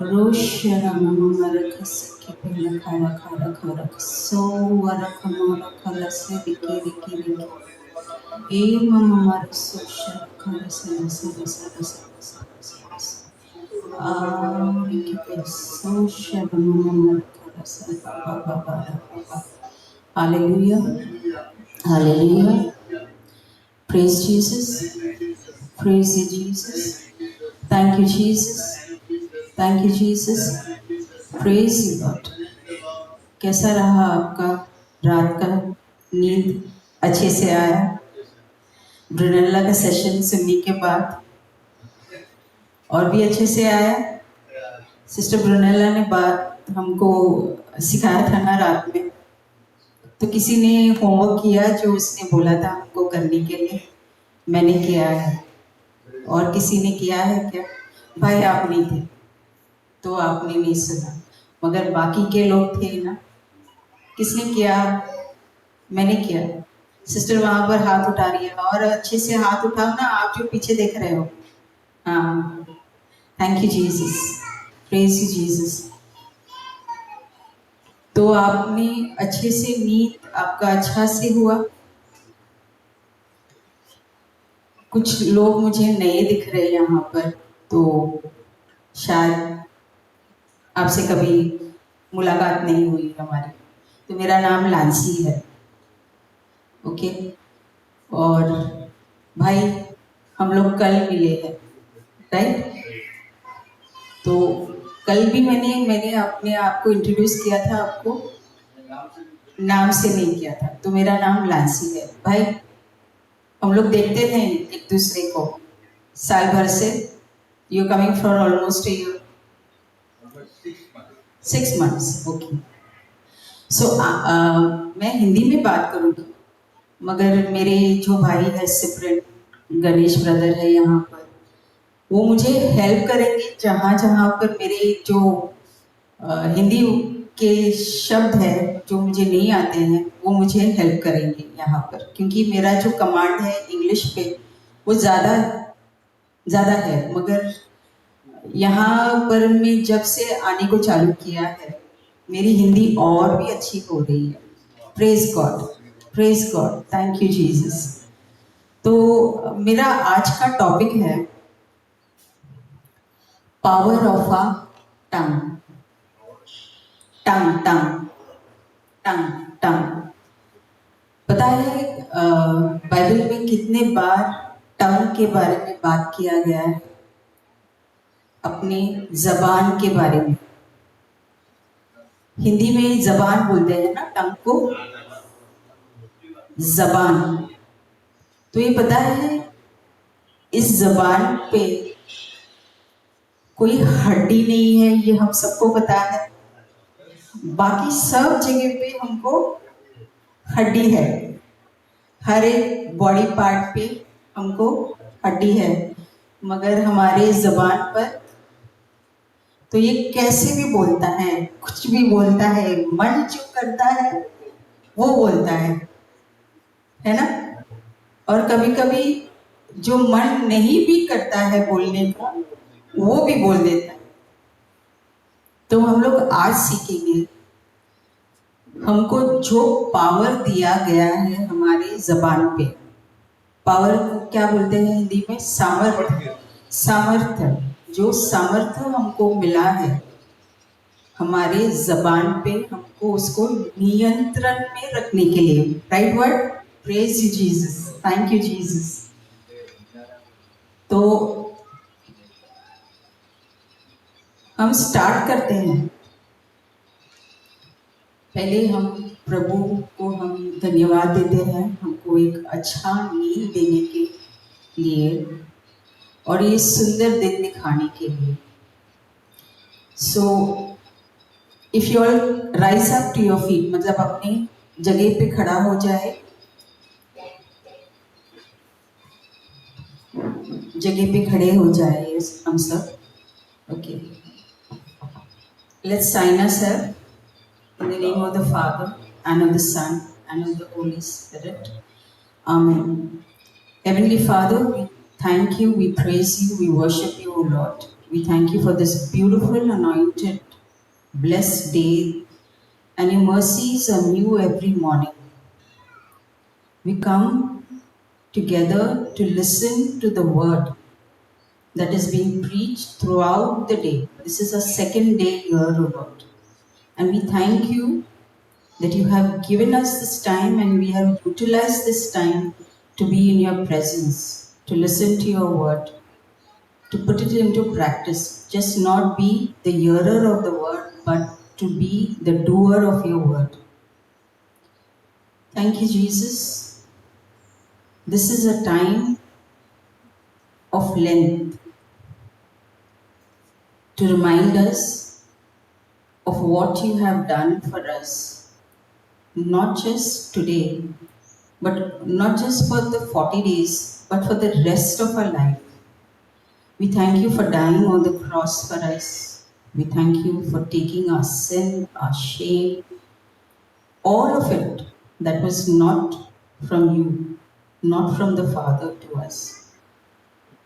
Roshara mama marakasaki pela kara kara kara so warakamara kala se diki diki diki e mama maraso shara kara sara sara sara sara sara sara diki pe so shara mama marakara sara ba ba ba ba ba. Hallelujah, hallelujah. Praise Jesus, praise you Jesus. Thank you Jesus, thank you Jesus. Praise you Lord. कैसा रहा आपका रात का नींद अच्छे से आया? ब्रुनेला का सेशन सुनने के बाद और भी अच्छे से आया? सिस्टर ब्रुनेला ने बात हमको सिखाया था ना रात में, तो किसी ने होमवर्क किया जो उसने बोला था हमको करने के लिए? मैंने किया है। और किसी ने किया है क्या? भाई आप नहीं थे तो आपने नहीं सुना, मगर बाकी के लोग थे ना। किसने किया? मैंने किया। सिस्टर वहां पर हाथ उठा रही है, और अच्छे से हाथ उठाओ ना, आप जो पीछे देख रहे हो। हाँ, thank you Jesus, praise you Jesus. तो आपने अच्छे से नींद आपका अच्छा से हुआ? कुछ लोग मुझे नए दिख रहे हैं यहाँ पर, तो शायद आपसे कभी मुलाकात नहीं हुई हमारी। तो मेरा नाम लांसी है, ओके। और भाई हम लोग कल मिले हैं, राइट? तो कल भी मैंने अपने आप को इंट्रोड्यूस किया था, आपको नाम से नहीं किया था। तो मेरा नाम लांसी है। भाई हम लोग देखते हैं एक दूसरे को साल भर से। You coming for almost a year, 6 months, okay. So मैं हिंदी में बात करूँगी, मगर मेरे जो भाई है सिमरन गणेश ब्रदर है यहाँ पर, वो मुझे हेल्प करेंगे जहाँ जहाँ पर मेरे जो हिंदी के शब्द है जो मुझे नहीं आते हैं, वो मुझे हेल्प करेंगे यहाँ पर। क्योंकि मेरा जो कमांड है इंग्लिश पे वो ज़्यादा है, मगर यहाँ पर मैं जब से आने को चालू किया है मेरी हिंदी और भी अच्छी हो रही है। Praise God, praise God, thank you Jesus. तो मेरा आज का टॉपिक है पावर ऑफ अ टंग। टंग टंग टंग टंग। पता है बाइबल में कितने बार टंग के बारे में बात किया गया है? अपने जबान के बारे में। हिंदी में जबान बोलते हैं ना टंग को, जबान। तो ये पता है इस जबान पे कोई हड्डी नहीं है, ये हम सबको पता है। बाकी सब जगह पे हमको हड्डी है, हर एक बॉडी पार्ट पे हमको हड्डी है, मगर हमारे जबान पर तो ये कैसे भी बोलता है, कुछ भी बोलता है, मन जो करता है वो बोलता है ना? और कभी कभी जो मन नहीं भी करता है बोलने का वो भी बोल देता है। तो हम लोग आज सीखेंगे हमको जो पावर दिया गया है हमारे जबान पे। पावर को क्या बोलते हैं हिंदी में? सामर्थ्य। सामर्थ्य, जो सामर्थ्य हमको मिला है हमारे जबान पे, हमको उसको नियंत्रण में रखने के लिए। Right word? Praise you Jesus, thank you Jesus. तो हम स्टार्ट करते हैं। पहले हम प्रभु को हम धन्यवाद देते हैं हमको एक अच्छा नींद देने के लिए और ये सुंदर दिन दिखाने के लिए। So if you all rise up to your feet, मतलब अपनी जगह पे खड़ा हो जाए, जगह पे खड़े हो जाए हम सब, okay. Let's sign ourselves in the name of the Father and of the Son and of the Holy Spirit. Amen. Heavenly Father, we thank you, we praise you, we worship you, O Lord. We thank you for this beautiful, anointed, blessed day, and your mercies are new every morning. We come together to listen to the word that is being preached throughout the day. This is our second day here, O Lord. And we thank you that you have given us this time and we have utilized this time to be in your presence, to listen to your word, to put it into practice. Just not be the hearer of the word, but to be the doer of your word. Thank you, Jesus. This is a time of length to remind us of what you have done for us, not just today, but not just for the 40 days, but for the rest of our life. We thank you for dying on the cross for us. We thank you for taking our sin, our shame, all of it that was not from you, not from the Father to us.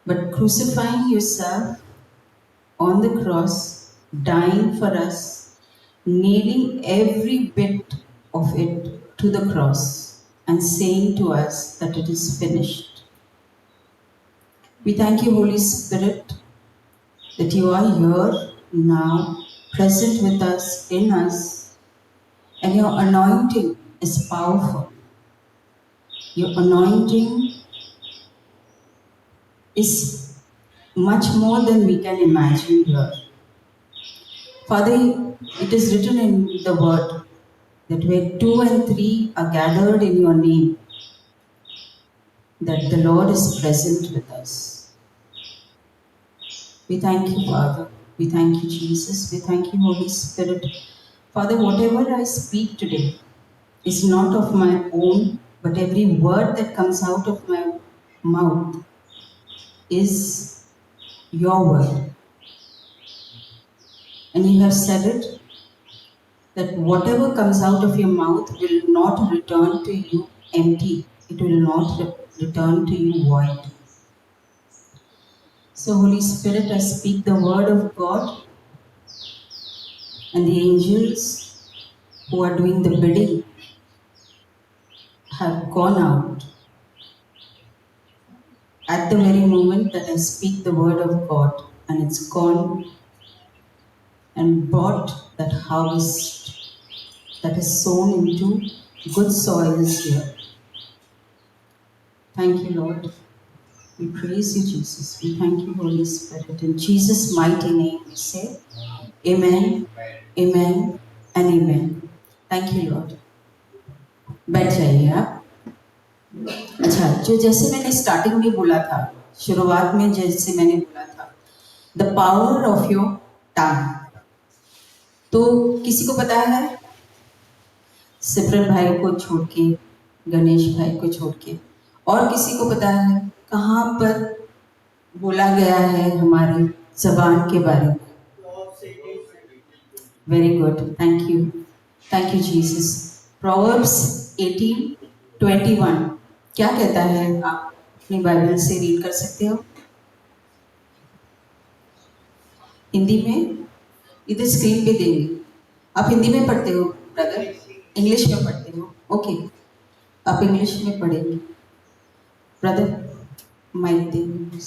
But crucifying yourself on the cross, dying for us, nailing every bit of it to the cross, and saying to us that it is finished. We thank you, Holy Spirit, that you are here now, present with us, in us, and your anointing is powerful. Your anointing is much more than we can imagine here. Father, it is written in the word that where two and three are gathered in your name, that the Lord is present with us. We thank you, Father. We thank you, Jesus. We thank you, Holy Spirit. Father, whatever I speak today is not of my own, but every word that comes out of my mouth is your word. And you have said it that whatever comes out of your mouth will not return to you empty. It will not return to you void. So, Holy Spirit, I speak the word of God, and the angels who are doing the bidding have gone out at the very moment that I speak the word of God, and it's gone and brought that harvest that is sown into good soils here. Thank you, Lord. We praise you, Jesus. We thank you, Holy Spirit. In Jesus' mighty name we say, Amen, Amen, and Amen. Thank you, Lord. बैठ जाइए आप. अच्छा, जो जैसे मैंने starting में बोला था, शुरुआत में जैसे मैंने बोला था, the power of your tongue. तो किसी को पता है? सिमरन भाई को छोड़ के, गणेश भाई को छोड़ के, और किसी को पता है कहाँ पर बोला गया है हमारी जबान के बारे में? Very good, thank you Jesus. Proverbs 18:21 क्या कहता है? आप अपनी बाइबल से रीड कर सकते हो. हिंदी में इधर स्क्रीन पे देंगे. आप हिंदी में पढ़ते हो ब्रदर? इंग्लिश में पढ़ते हो? ओके, आप इंग्लिश में पढ़ेंगे. ब्रदर माइक देंगे.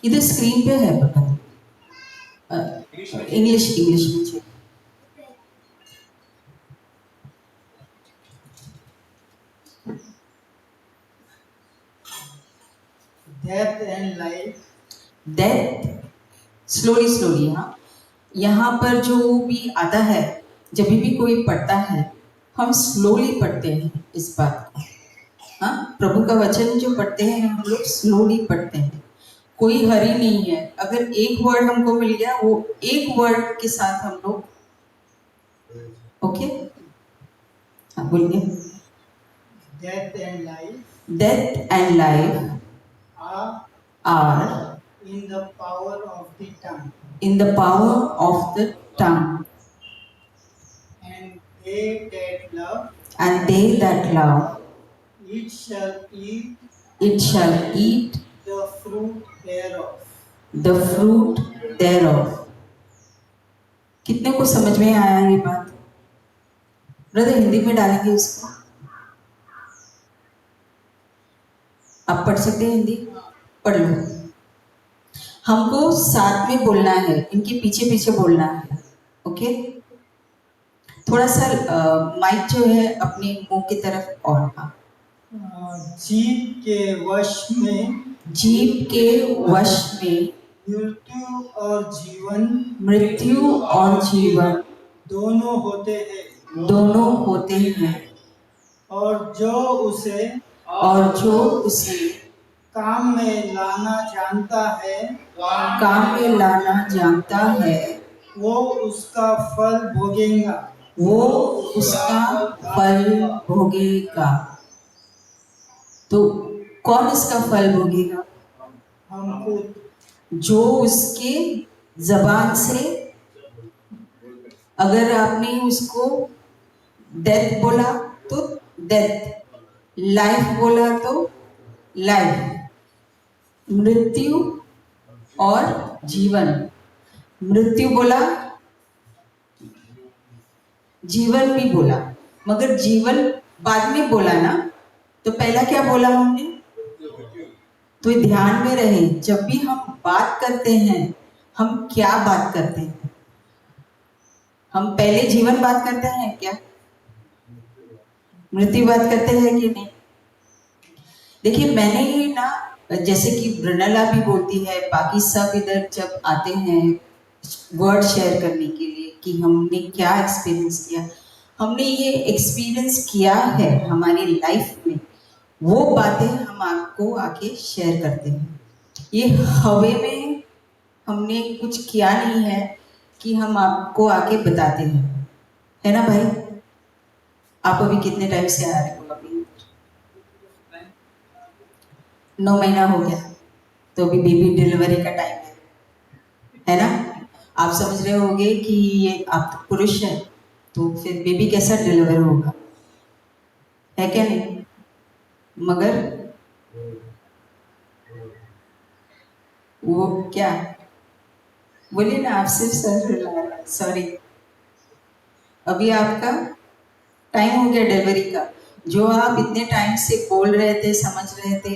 इधर स्क्रीन पे है पता. इंग्लिश में चाहिए. Death and life. Death. Slowly. हाँ, यहाँ पर जो भी आता है, जब भी कोई पढ़ता है, हम स्लोली पढ़ते हैं इस बात को. हाँ, प्रभु का वचन जो पढ़ते हैं हम लोग स्लोली पढ़ते हैं. कोई हरी नहीं है. अगर एक वर्ड हमको मिल गया, वो एक वर्ड के साथ हम लोग. ओके, हाँ बोलिए. Death and life death and life are are in the power of the tongue. In the power of the tongue. And they that love, And they that love, it shall eat it shall eat the fruit thereof. the fruit thereof. कितने को समझ में आया ये बात? Brother Hindi में डालेंगे इसको, आप पढ़ सकते हैं हिंदी, पढ़ लो। हमको साथ में बोलना है, इनके पीछे पीछे बोलना है, ओके? थोड़ा सा माइक जो है अपने मुंह की तरफ और, हाँ। जीभ के वश में, जीभ के वश में मृत्यु और जीवन, मृत्यु और जीवन दोनों होते हैं। दोनों होते हैं। और जो उसे काम में लाना जानता है, काम में लाना जानता है, वो उसका फल भोगेगा। वो उसका फल भोगेगा। तो कौन इसका फल भोगेगा? हम खुद। जो उसके जबान से, अगर आपने उसको डेथ बोला तो डेथ, लाइफ बोला तो लाइफ, मृत्यु और जीवन। मृत्यु बोला, जीवन भी बोला, मगर जीवन बाद में बोला ना, तो पहला क्या बोला हमने? तो ध्यान में रहे, जब भी हम बात करते हैं, हम क्या बात करते हैं? हम पहले जीवन बात करते हैं क्या? मृत्यु बात करते हैं कि नहीं? देखिए, मैंने ये ना, जैसे कि ब्रनला भी बोलती है, बाकी सब इधर जब आते हैं वर्ड शेयर करने के लिए कि हमने क्या एक्सपीरियंस किया, हमने ये एक्सपीरियंस किया है हमारी लाइफ में, वो बातें हम आपको आके शेयर करते हैं। ये हवे में हमने कुछ किया नहीं है कि हम आपको आके बताते हैं, है ना भाई? आप अभी कितने टाइम से आ रहे हो? अभी 9 महीना हो गया, तो अभी बेबी डिलीवरी का टाइम है ना? आप समझ रहे होंगे कि ये आप तो पुरुष है, तो फिर बेबी कैसा डिलीवर होगा, है क्या नहीं? मगर वो क्या बोलिए ना, आप सिर्फ सर, सॉरी, अभी आपका टाइम हो गया डिलीवरी का। जो आप इतने टाइम से बोल रहे थे, समझ रहे थे,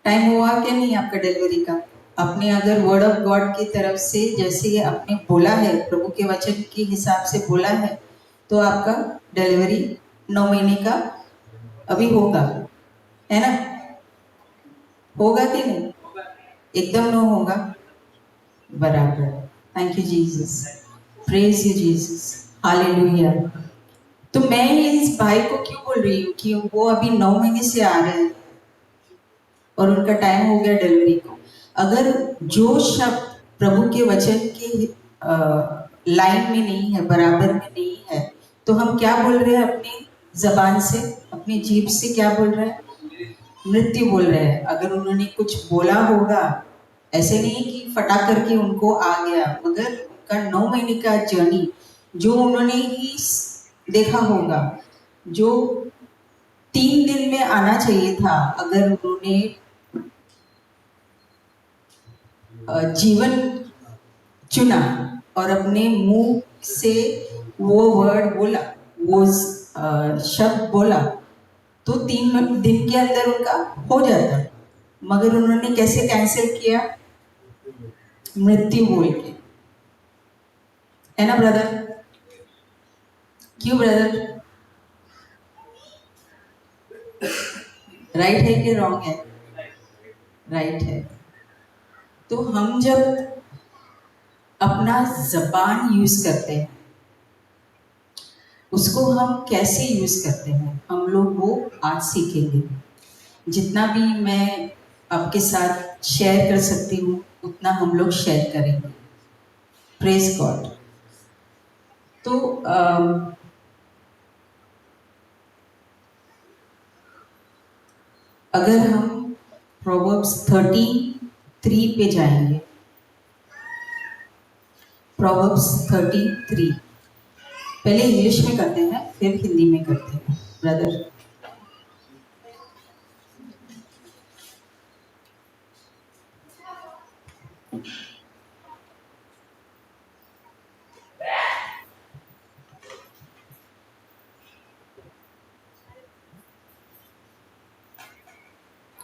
टाइम हुआ क्या नहीं आपका डिलीवरी का? आपने अगर वर्ड ऑफ गॉड की तरफ से जैसे आपने बोला है, प्रभु के वचन के हिसाब से बोला है, तो आपका डिलीवरी 9 महीने का अभी होगा, है ना? होगा कि नहीं? एकदम नो होगा, बराबर। Thank you Jesus, praise you Jesus, hallelujah. तो मैं इस भाई को क्यों बोल रही हूँ कि वो अभी 9 महीने से आ रहे हैं और उनका टाइम हो गया डिलीवरी को। अगर जो शब्द प्रभु के वचन के लाइन में नहीं है, बराबर में नहीं है, तो हम क्या बोल रहे हैं अपनी जबान से, अपनी जीभ से क्या बोल रहे हैं? मृत्यु बोल रहे हैं। अगर उन्होंने कुछ बोला होगा, ऐसे नहीं कि फटा करके उनको आ गया, मगर उनका 9 महीने का जर्नी जो उन्होंने ही देखा होगा, जो 3 दिन में आना चाहिए था, अगर उन्होंने जीवन चुना और अपने मुंह से वो वर्ड बोला, वो शब्द बोला, तो 3 दिन के अंदर उनका हो जाता। मगर उन्होंने कैसे कैंसिल किया? मृत्यु बोल के, है ना ब्रदर? क्यों ब्रदर? राइट है कि रॉन्ग है? राइट है। तो हम जब अपना जबान यूज करते हैं, उसको हम कैसे यूज करते हैं, हम लोग वो आज सीखेंगे। जितना भी मैं आपके साथ शेयर कर सकती हूँ, उतना हम लोग शेयर करेंगे। Praise God. तो अगर हम प्रोवर्ब्स 13 3 पे जाएंगे। प्रोवर्ब्स 33। पहले इंग्लिश में करते हैं फिर हिंदी में करते हैं brother.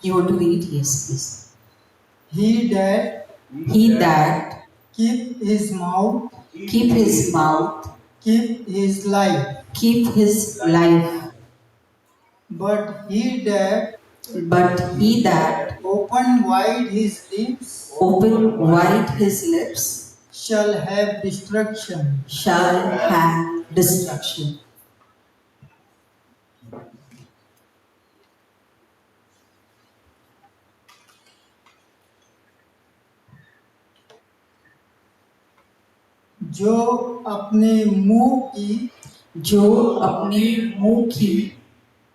You want to read? Yes, please. He that He that keep his mouth, keep his mouth, keep his life. keep his life, But he that open wide his lips open wide his lips shall have destruction. shall have destruction. जो अपने मुंह की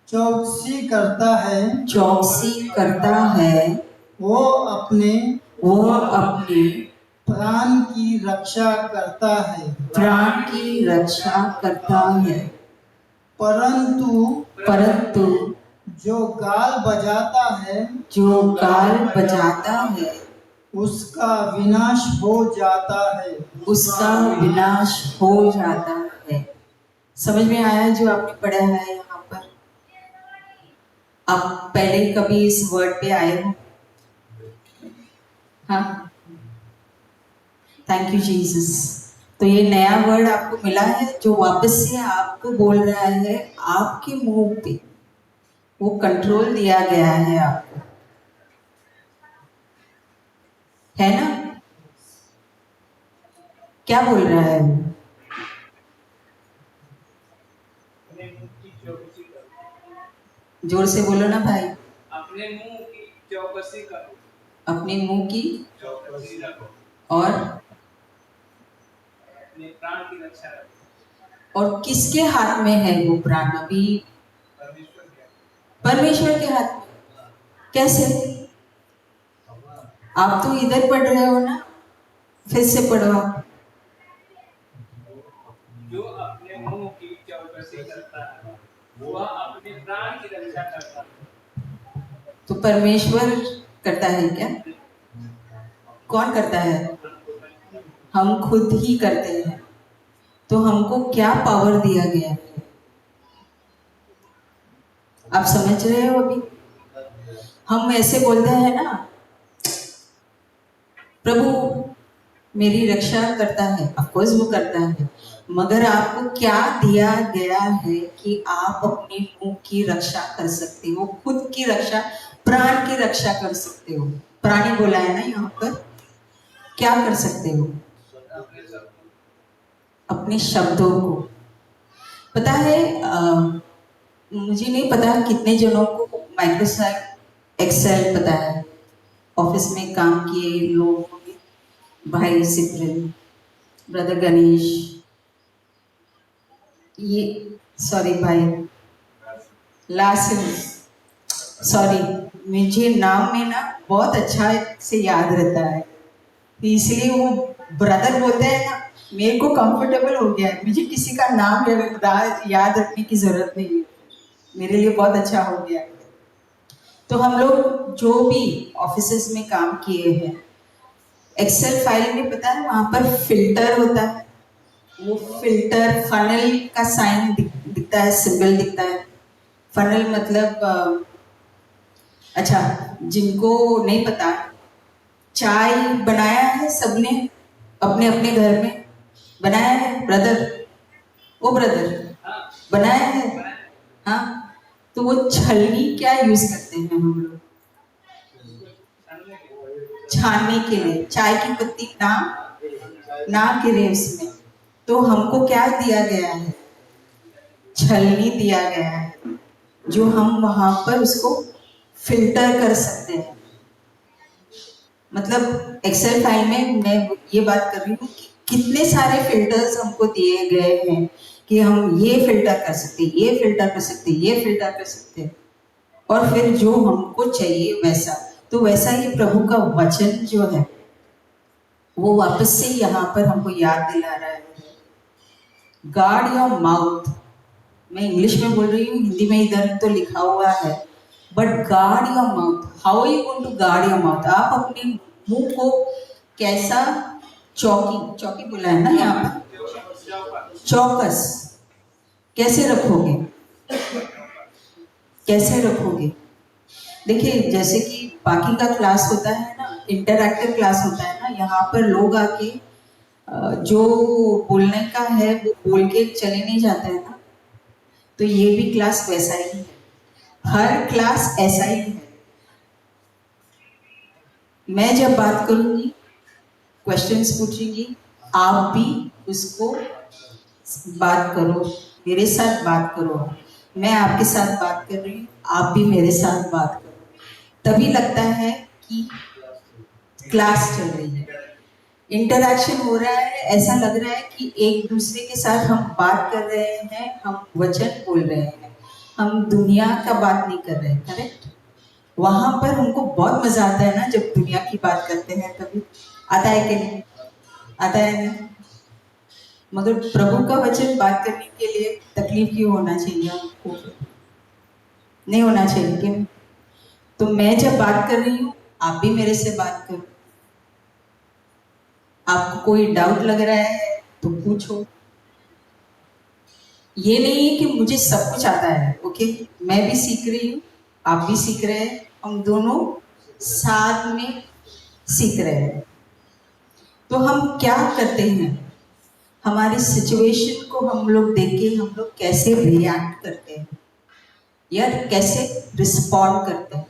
चौकसी करता है वो अपने प्राण की रक्षा करता है। परंतु जो गाल बजाता है उसका विनाश हो जाता है। समझ में आया जो आपने पढ़ा है यहाँ पर? आप पहले कभी इस वर्ड पे आए हो? हाँ, थैंक यू जीसस। तो ये नया वर्ड आपको मिला है जो वापस से आपको बोल रहा है, आपके मुंह पे वो कंट्रोल दिया गया है आपको, है ना? क्या बोल रहा है वो? जोर से बोलो ना भाई। अपने मुंह की चौकसी करो। अपने मुंह की चौकसी रखो और अपने प्राण की रक्षा रखो। और किसके हाथ में है वो प्राण? अभी परमेश्वर के हाथ में। कैसे? आप तो इधर पढ़ रहे हो ना, फिर से पढ़ो आप। जो अपने मुंह की चौकसी करता है वह अपने प्राण की रक्षा करता है। तो परमेश्वर करता है क्या? कौन करता है? हम खुद ही करते हैं। तो हमको क्या पावर दिया गया है? आप समझ रहे हो? अभी हम ऐसे बोलते हैं ना, प्रभु मेरी रक्षा करता है। ऑफ कोर्स वो करता है, मगर आपको क्या दिया गया है कि आप अपने मुंह की रक्षा कर सकते हो, खुद की रक्षा, प्राण की रक्षा कर सकते हो। प्राणी बोला है ना यहाँ पर। क्या कर सकते हो? अपने शब्दों को। पता है मुझे नहीं पता कितने जनों को माइक्रोसॉफ्ट एक्सेल पता है। ऑफिस में काम किए लोग, भाई सिप्रिन, ब्रदर गणेश, ये सॉरी भाई लासिम, सॉरी मुझे नाम में ना बहुत अच्छा से याद रहता है, तो इसलिए वो ब्रदर बोलते हैं ना, मेरे को कंफर्टेबल हो गया है, मुझे किसी का नाम याद रखने की जरूरत नहीं है, मेरे लिए बहुत अच्छा हो गया है। तो हम लोग जो भी ऑफिसेस में काम किए हैं, एक्सेल फाइल में पता है वहां पर फिल्टर होता है, वो फिल्टर फनल का साइन दिखता है, सिंबल दिखता है। फनल मतलब अच्छा, जिनको नहीं पता, चाय बनाया है सबने अपने अपने घर में, बनाया है ब्रदर? ओ ब्रदर, बनाया है? हाँ, तो वो छलनी क्या यूज करते हैं हम लोग? छानने के लिए। चाय की पत्ती ना गिरे उसमें। तो हमको क्या दिया गया है? छलनी दिया गया है, जो हम वहां पर उसको फिल्टर कर सकते हैं। मतलब एक्सेल फाइल में मैं ये बात कर रही हूँ कि कितने सारे फिल्टर्स हमको दिए गए हैं कि हम ये फिल्टर कर सकते, ये फिल्टर कर सकते, ये फिल्टर कर सकते, और फिर जो हमको चाहिए वैसा। तो तो वैसा ही प्रभु का वचन जो है वो वापस से यहाँ पर हमको याद दिला रहा है, गार्ड योर माउथ। मैं इंग्लिश में बोल रही हूँ, हिंदी में इधर तो लिखा हुआ है, but guard your mouth. How are you going to guard your mouth? आप अपने मुंह को कैसा चौकी चौकी बोला है ना यहाँ पर, चौकस कैसे रखोगे? कैसे रखोगे? देखिए, जैसे कि बाकी का क्लास होता है ना, इंटरैक्टिव क्लास होता है ना, यहाँ पर लोग आके जो बोलने का है वो बोल के चले नहीं जाते हैं ना, तो ये भी क्लास वैसा ही है। हर क्लास ऐसा ही है। मैं जब बात करूंगी, क्वेश्चंस पूछूंगी, आप भी उसको बात करो, मेरे साथ बात करो। मैं आपके साथ बात कर रही हूँ, आप भी मेरे साथ बात करो, तभी लगता है कि क्लास चल रही है, इंटरैक्शन हो रहा है। ऐसा लग रहा है कि एक दूसरे के साथ हम बात कर रहे हैं, हम वचन बोल रहे हैं, हम दुनिया का बात नहीं कर रहे हैं। करेक्ट? वहां पर हमको बहुत मजा आता है ना जब दुनिया की बात करते हैं, तभी आता है कि नहीं? आता है ना? मगर प्रभु का वचन बात करने के लिए तकलीफ क्यों होना चाहिए हमको? नहीं होना चाहिए कि नहीं? तो मैं जब बात कर रही हूँ, आप भी मेरे से बात करो। आपको कोई डाउट लग रहा है तो पूछो। ये नहीं है कि मुझे सब कुछ आता है, ओके? मैं भी सीख रही हूँ, आप भी सीख रहे हैं, हम दोनों साथ में सीख रहे हैं। तो हम क्या करते हैं, हमारी सिचुएशन को हम लोग देख के हम लोग कैसे रिएक्ट करते हैं या कैसे रिस्पॉन्ड करते हैं।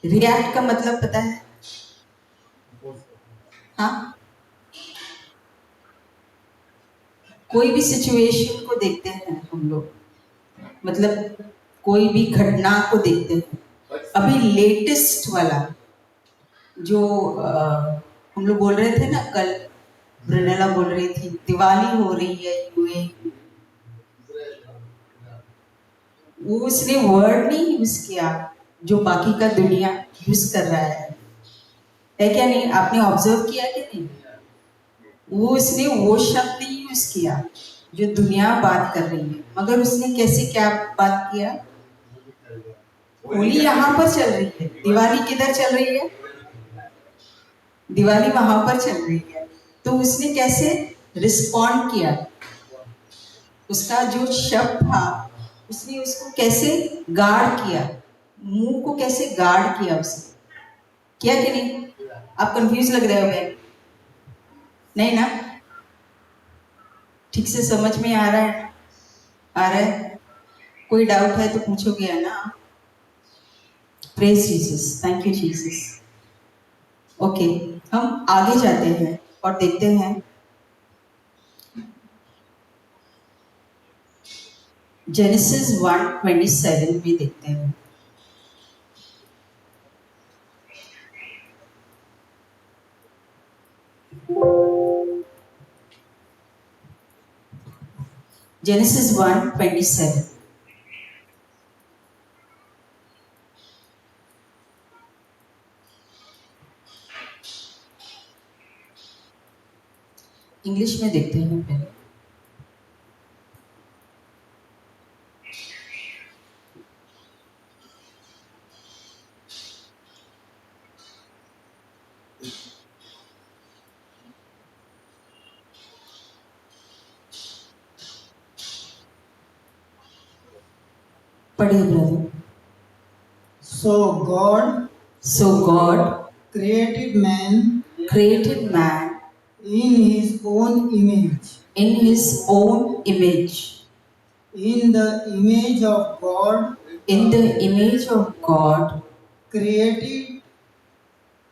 रिएक्ट का मतलब पता है? हाँ, कोई भी सिचुएशन को देखते हैं हम लोग, मतलब कोई भी घटना को देखते हैं। अभी लेटेस्ट वाला जो हम लोग बोल रहे थे ना, कल ब्रनेला बोल रही थी दिवाली हो रही है यूए, वो उसने वर्ड नहीं यूज किया जो बाकी का दुनिया यूज कर रहा है क्या नहीं? आपने ऑब्जर्व किया कि नहीं? वो उसने वो शब्द नहीं यूज किया जो दुनिया बात कर रही है, मगर उसने कैसे क्या बात किया? होली यहाँ पर चल रही है, दिवाली किधर चल रही है? दिवाली वहां पर चल रही है। तो उसने कैसे रिस्पॉन्ड किया? उसका जो शब्द था, उसने उसको कैसे गार्ड किया, मुंह को कैसे गार्ड किया उसने, किया कि नहीं? आप कंफ्यूज लग रहे हो बहन? नहीं ना? ठीक से समझ में आ रहा है? आ रहा है? कोई डाउट है तो पूछोगे है ना? Praise Jesus, thank you Jesus. Okay, हम आगे जाते हैं और देखते हैं जेनेसिस 1:27 में देखते हैं। जेनेसिस 1:27। इंग्लिश में देखते हैं पहले। पढ़िए brother. So God So God created man created man in his own image. in his own image. In the image of God In the image of God created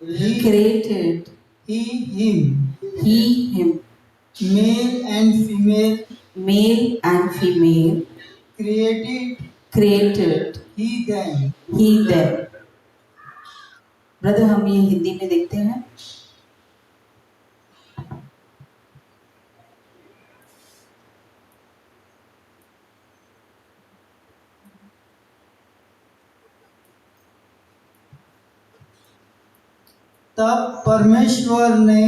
he created he him. him. Male and female Male and female created created he them. them. Brother, हम ये हिंदी में देखते हैं। तब परमेश्वर ने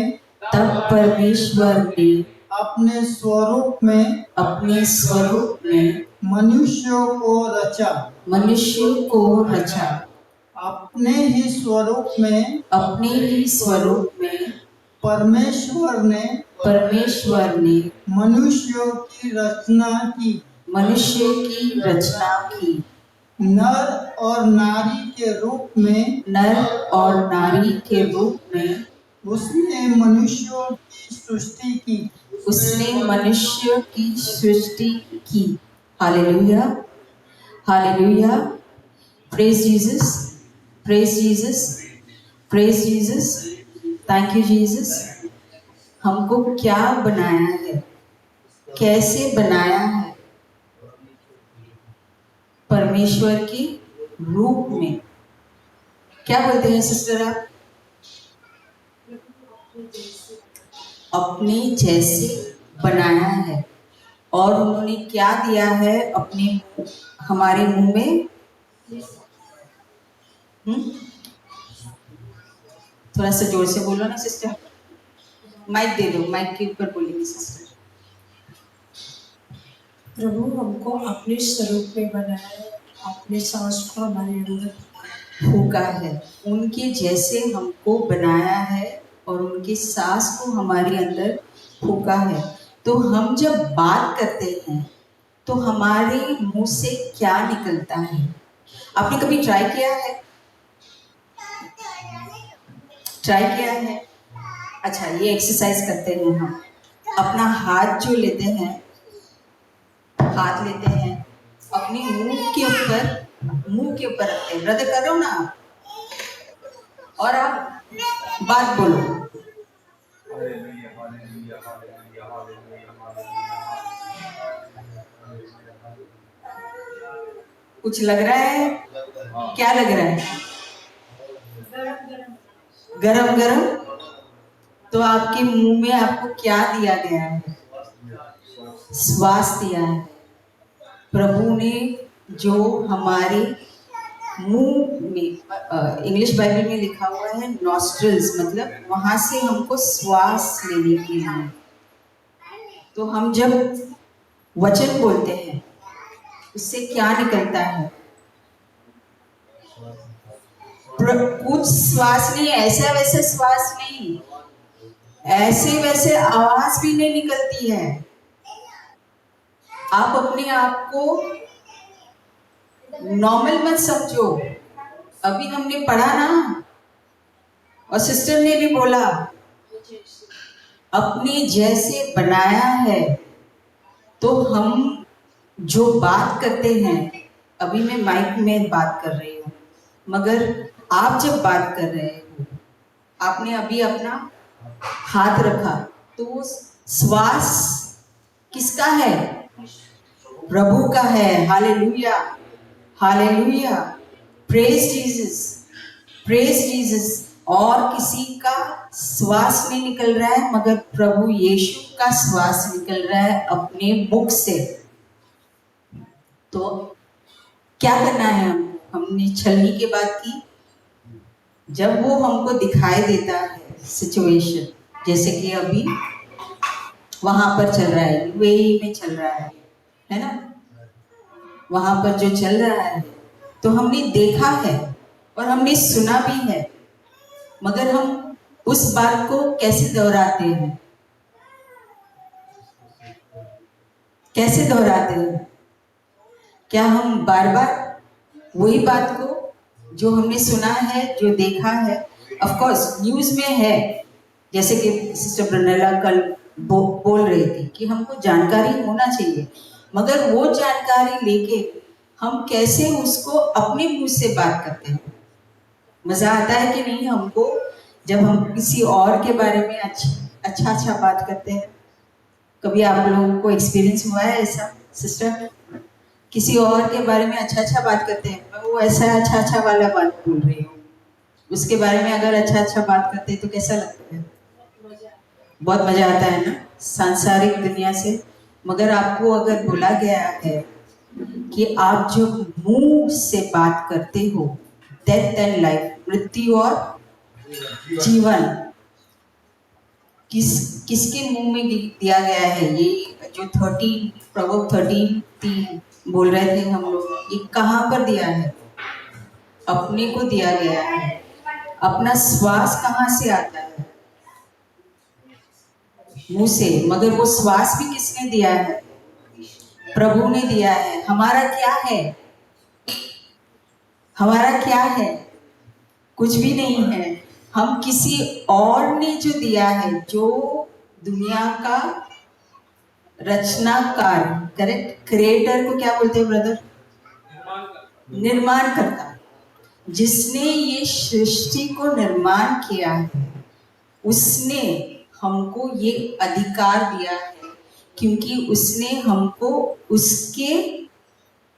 अपने स्वरूप में मनुष्यों को रचा। अपने ही स्वरूप में परमेश्वर ने मनुष्यों की रचना की। नर और नारी के रूप में उसने मनुष्यों की सृष्टि की। Hallelujah, hallelujah. Praise Jesus, praise Jesus, praise Jesus. Thank you Jesus. हमको क्या बनाया है, कैसे बनाया है? परमेश्वर के रूप में। क्या बोलते हैं सिस्टर आप? अपने जैसे बनाया है। और उन्होंने क्या दिया है हमारे मुंह में? थोड़ा सा जोर से बोलो ना सिस्टर। माइक दे दो, माइक के ऊपर बोलेंगे सिस्टर। प्रभु हमको अपने स्वरूप में बनाया है, अपने सांस को हमारे अंदर फूका है। उनके जैसे हमको बनाया है और उनकी सांस को हमारे अंदर फूका है। तो हम जब बात करते हैं तो हमारे मुंह से क्या निकलता है? आपने कभी ट्राई किया है? ट्राई किया है? अच्छा, ये एक्सरसाइज करते हैं हम। अपना हाथ जो लेते हैं, हाथ लेते हैं अपने मुंह के ऊपर रखते हैं। ब्रदर कर रहे हो ना आप? और आप बात बोलो। कुछ लग रहा है? क्या लग रहा है? गरम गरम। तो आपके मुंह में आपको क्या दिया गया है? श्वास दिया है। प्रभु ने जो हमारे मुंह में, इंग्लिश बाइबल में लिखा हुआ है नॉस्ट्रल्स, मतलब वहां से हमको श्वास लेने के लिए। तो हम जब वचन बोलते हैं उससे क्या निकलता है? कुछ श्वास नहीं, ऐसा वैसा श्वास नहीं, ऐसे वैसे आवाज भी नहीं निकलती है। आप अपने आप को नॉर्मल मत समझो। अभी हमने पढ़ा ना, और सिस्टर ने भी बोला अपने जैसे बनाया है। तो हम जो बात करते हैं, अभी मैं माइक में बात कर रही हूँ, मगर आप जब बात कर रहे हो, आपने अभी अपना हाथ रखा, तो वो श्वास किसका है? प्रभु का है। Hallelujah, hallelujah. Praise Jesus, praise Jesus. और किसी का श्वास नहीं निकल रहा है, मगर प्रभु यीशु का श्वास निकल रहा है अपने मुख से। तो क्या करना है? हमने छलनी की बात की। जब वो हमको दिखाई देता है सिचुएशन, जैसे कि अभी वहां पर चल रहा है, यूएई में चल रहा है ना, वहां पर जो चल रहा है, तो हमने देखा है और हमने सुना भी है, मगर हम उस बात को कैसे दोहराते हैं? कैसे दोहराते हैं? क्या हम बार बार वही बात को जो हमने सुना है, जो देखा है, ऑफ कोर्स न्यूज में है, जैसे कि सिस्टर ब्रनेला कल बोल रही थी कि हमको जानकारी होना चाहिए, मगर वो जानकारी लेके हम कैसे उसको अपने मुंह से बात करते हैं? मजा आता है कि नहीं हमको जब हम किसी और के बारे में अच्छा बात करते हैं? कभी आप लोगों को एक्सपीरियंस हुआ है ऐसा सिस्टर? किसी और के बारे में अच्छा बात करते हैं, मैं वो ऐसा अच्छा वाला बात बोल रही हूँ, उसके बारे में अगर अच्छा बात करते हैं तो कैसा लगता है? बहुत मजा आता है ना, सांसारिक दुनिया से। मगर आपको अगर बोला गया है कि आप जब मुंह से बात करते हो, डेथ एंड लाइफ, मृत्यु और जीवन किसके मुंह में दिया गया है? ये जो 13 बोल रहे थे हम लोग, ये कहाँ पर दिया है? अपने को दिया गया है। अपना श्वास कहाँ से आता है? मुंह से। मगर वो श्वास भी किसने दिया है? प्रभु ने दिया है। हमारा क्या है? हमारा क्या है? कुछ भी नहीं है। हम किसी और ने जो दिया है, जो दुनिया का रचनाकार, करेक्ट, क्रिएटर को क्या बोलते हैं ब्रदर? निर्माण करता। जिसने ये सृष्टि को निर्माण किया है, उसने हमको ये अधिकार दिया है, क्योंकि उसने हमको उसके,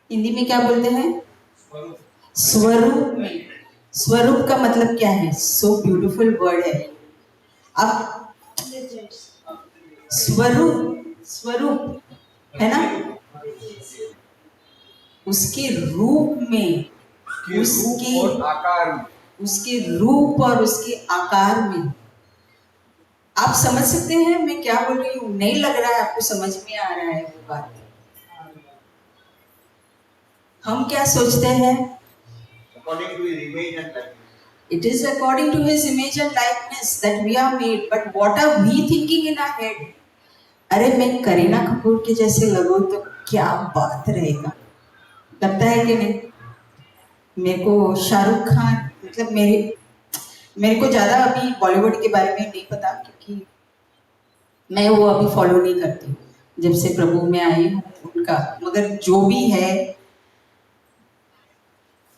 हिंदी में क्या बोलते हैं? स्वरूप में। स्वरूप का मतलब क्या है? सो ब्यूटीफुल वर्ड है। अब स्वरूप है ना, उसके रूप में, उसके रूप और उसके आकार में। आप समझ सकते हैं मैं क्या बोल रही हूँ? नहीं लग रहा है आपको समझ में आ रहा है वो बात? हम क्या सोचते हैं? According to his image and likeness. It is according to his image and likeness that we are made, but what are we thinking in our head? अरे मैं करीना कपूर के जैसे लगूं तो क्या बात रहेगा, लगता है कि नहीं? मेरे को शाहरुख खान, मतलब मेरे को ज्यादा अभी बॉलीवुड के बारे में नहीं पता, क्योंकि मैं वो अभी फॉलो नहीं करती जब से प्रभु में आई हूँ उनका। मगर जो भी है,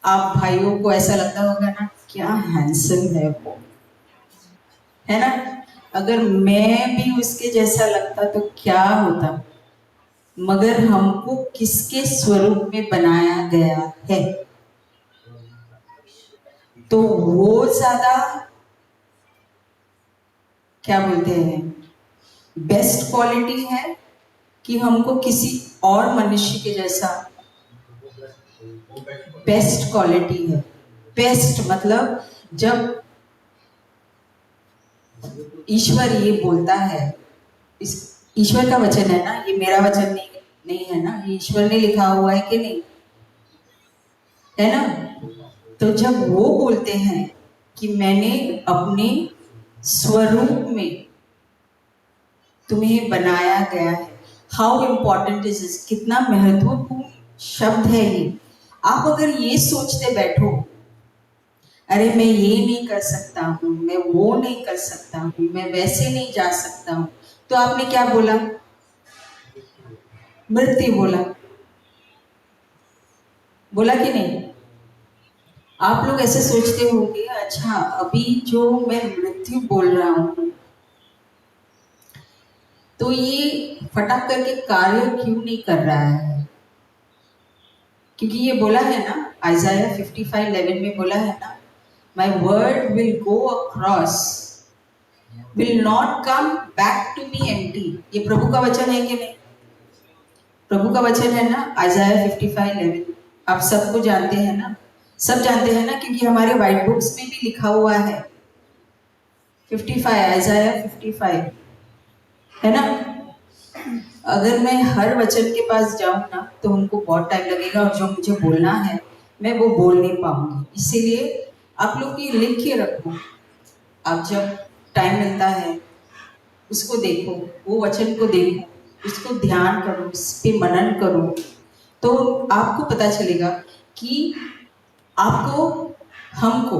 आप भाइयों को ऐसा लगता होगा ना, क्या हैंडसम है वो, है ना? अगर मैं भी उसके जैसा लगता तो क्या होता? मगर हमको किसके स्वरूप में बनाया गया है? तो वो ज्यादा क्या बोलते हैं, बेस्ट क्वालिटी है कि हमको किसी और मनुष्य के जैसा? बेस्ट क्वालिटी है। बेस्ट मतलब जब ईश्वर ये बोलता है, इस ईश्वर का वचन है ना, ये मेरा वचन नहीं है ना, ये ईश्वर ने लिखा हुआ है कि नहीं, है ना? तो जब वो बोलते हैं कि मैंने अपने स्वरूप में तुम्हें बनाया गया है, हाउ इम्पोर्टेंट इज दिस, कितना महत्वपूर्ण शब्द है ये। आप अगर ये सोचते बैठो, अरे मैं ये नहीं कर सकता हूँ, मैं वो नहीं कर सकता हूँ, मैं वैसे नहीं जा सकता हूँ, तो आपने क्या बोला? मृत्यु बोला कि नहीं? आप लोग ऐसे सोचते होंगे, अच्छा अभी जो मैं मृत्यु बोल रहा हूँ, तो ये फटाक करके कार्य क्यों नहीं कर रहा है? क्योंकि ये बोला है ना, आइज़ाया 55:11 में बोला है ना, My word will go across, will not come back to me empty. ये प्रभु का वचन है कि नहीं? प्रभु का वचन है ना, आइज़ाया 55:11। आप सबको जानते हैं ना, सब जानते हैं ना, क्योंकि हमारे व्हाइट बुक्स में भी लिखा हुआ है 55, आइज़ाया 55, है ना? अगर मैं हर वचन के पास जाऊं ना तो हमको बहुत टाइम लगेगा, और जो मुझे बोलना है मैं वो बोल नहीं पाऊंगी। इसीलिए आप लोग ये लिख के रखो, आप जब टाइम मिलता है उसको देखो, वो वचन को देखो, उसको ध्यान करो, इस पे मनन करो, तो आपको पता चलेगा कि आपको, हमको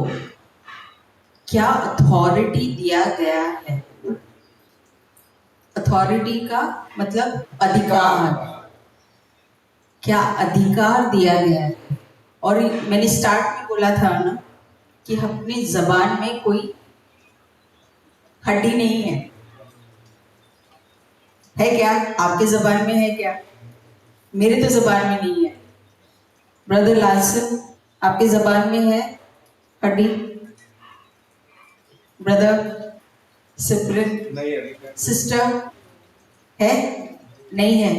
क्या अथॉरिटी दिया गया है। अथॉरिटी का मतलब अधिकार, क्या अधिकार दिया गया है। और मैंने स्टार्ट में बोला था ना कि अपनी जबान में कोई हड्डी नहीं है क्या? आपके जबान में है क्या? मेरे तो जबान में नहीं है। ब्रदर लालसन, आपके जबान में है हड्डी? ब्रदर सिप्रिन, सिस्टर, है? नहीं है।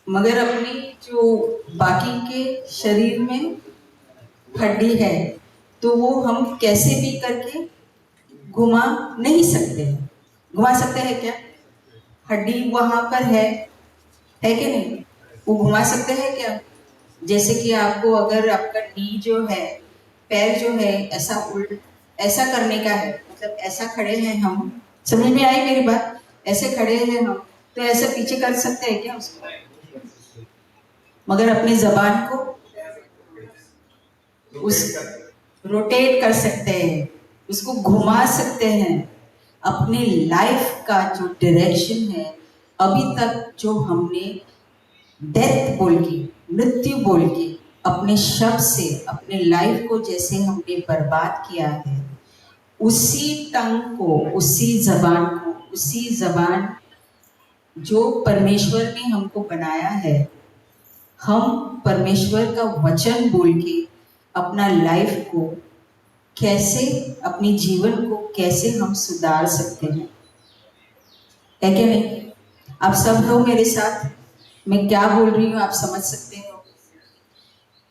मगर अपनी जो बाकी के शरीर में हड्डी है, तो वो हम कैसे भी करके घुमा नहीं सकते हैं। घुमा सकते हैं क्या? हड्डी वहां पर है कि नहीं? वो घुमा सकते हैं क्या? जैसे कि आपको अगर आपका नी जो है, पैर जो है ऐसा उल्ट ऐसा करने का है, मतलब ऐसा खड़े हैं हम, समझ में आई मेरी बात? ऐसे खड़े हैं हम, तो ऐसे पीछे कर सकते हैं क्या उसको? मगर अपनी जबान को उस रोटेट कर सकते हैं, उसको घुमा सकते हैं। अपनी लाइफ का जो डायरेक्शन है, अभी तक जो हमने डेथ बोल के, मृत्यु बोल के, अपने शब्द से अपने लाइफ को जैसे हमने बर्बाद किया है, उसी टंग को, उसी जबान को, उसी जबान जो परमेश्वर ने हमको बनाया है, हम परमेश्वर का वचन बोल के अपना लाइफ को कैसे, अपनी जीवन को कैसे हम सुधार सकते हैं, है क्या नहीं? आप सब हो मेरे साथ, मैं क्या बोल रही हूँ आप समझ सकते हो।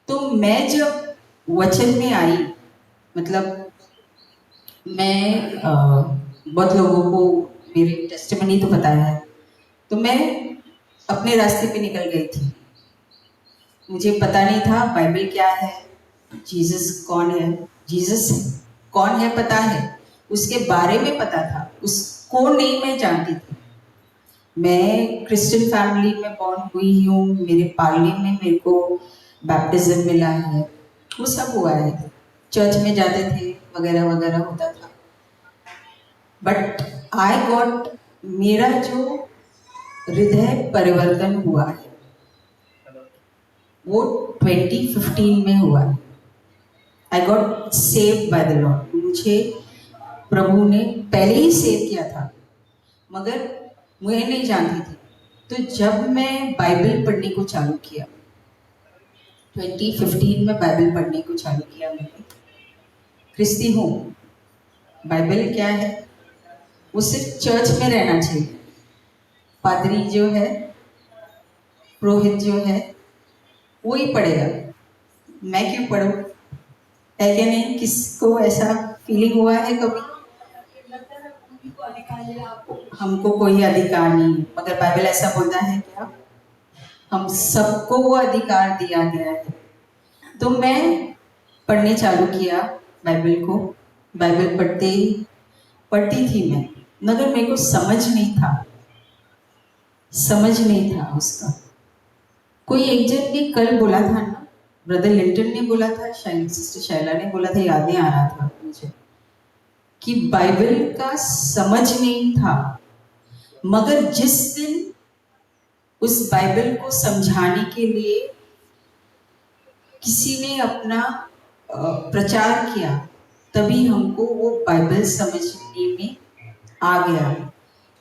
तो मैं जब वचन में आई, मतलब मैं बहुत लोगों को मेरी टेस्टिमनी तो बताया है, तो मैं अपने रास्ते पे निकल गई थी। मुझे पता नहीं था बाइबल क्या है, जीसस कौन है, जीसस कौन है पता है, उसके बारे में पता था, उसको नहीं मैं जानती थी। मैं क्रिश्चियन फैमिली में बॉर्न हुई हूँ, मेरे पालने में मेरे को बैप्टिज्म मिला है, वो सब हुआ है, चर्च में जाते थे वगैरह वगैरह होता था। बट आई गॉट, मेरा जो हृदय परिवर्तन हुआ है वो 2015 में हुआ है। I got saved by the Lord. मुझे प्रभु ने पहले ही सेव किया था, मगर मुझे नहीं जानती थी। तो जब मैं बाइबल पढ़ने को चालू किया, 2015 में बाइबल पढ़ने को चालू किया, मैंने क्रिस्ती हूँ, बाइबल क्या है, वो सिर्फ चर्च में रहना चाहिए, पादरी जो है, पुरोहित जो है, वो ही पढ़ेगा, मैं क्यों पढ़ूं, है क्या नहीं? किसको ऐसा फीलिंग हुआ है कभी? हमको कोई अधिकार नहीं, मगर बाइबल ऐसा बोलता है क्या? हम सबको वो अधिकार दिया गया है। तो मैं पढ़ने चालू किया बाइबल को, बाइबल पढ़ती थी मैं, मगर मेरे को समझ नहीं था उसका। कोई एक जन ने कल बोला था ना, ब्रदर लिंटन ने बोला था, शायद सिस्टर शैला ने बोला था, याद नहीं आ रहा था मुझे, कि बाइबल का समझ नहीं था, मगर जिस दिन उस बाइबल को समझाने के लिए किसी ने अपना प्रचार किया, तभी हमको वो बाइबल समझने में आ गया,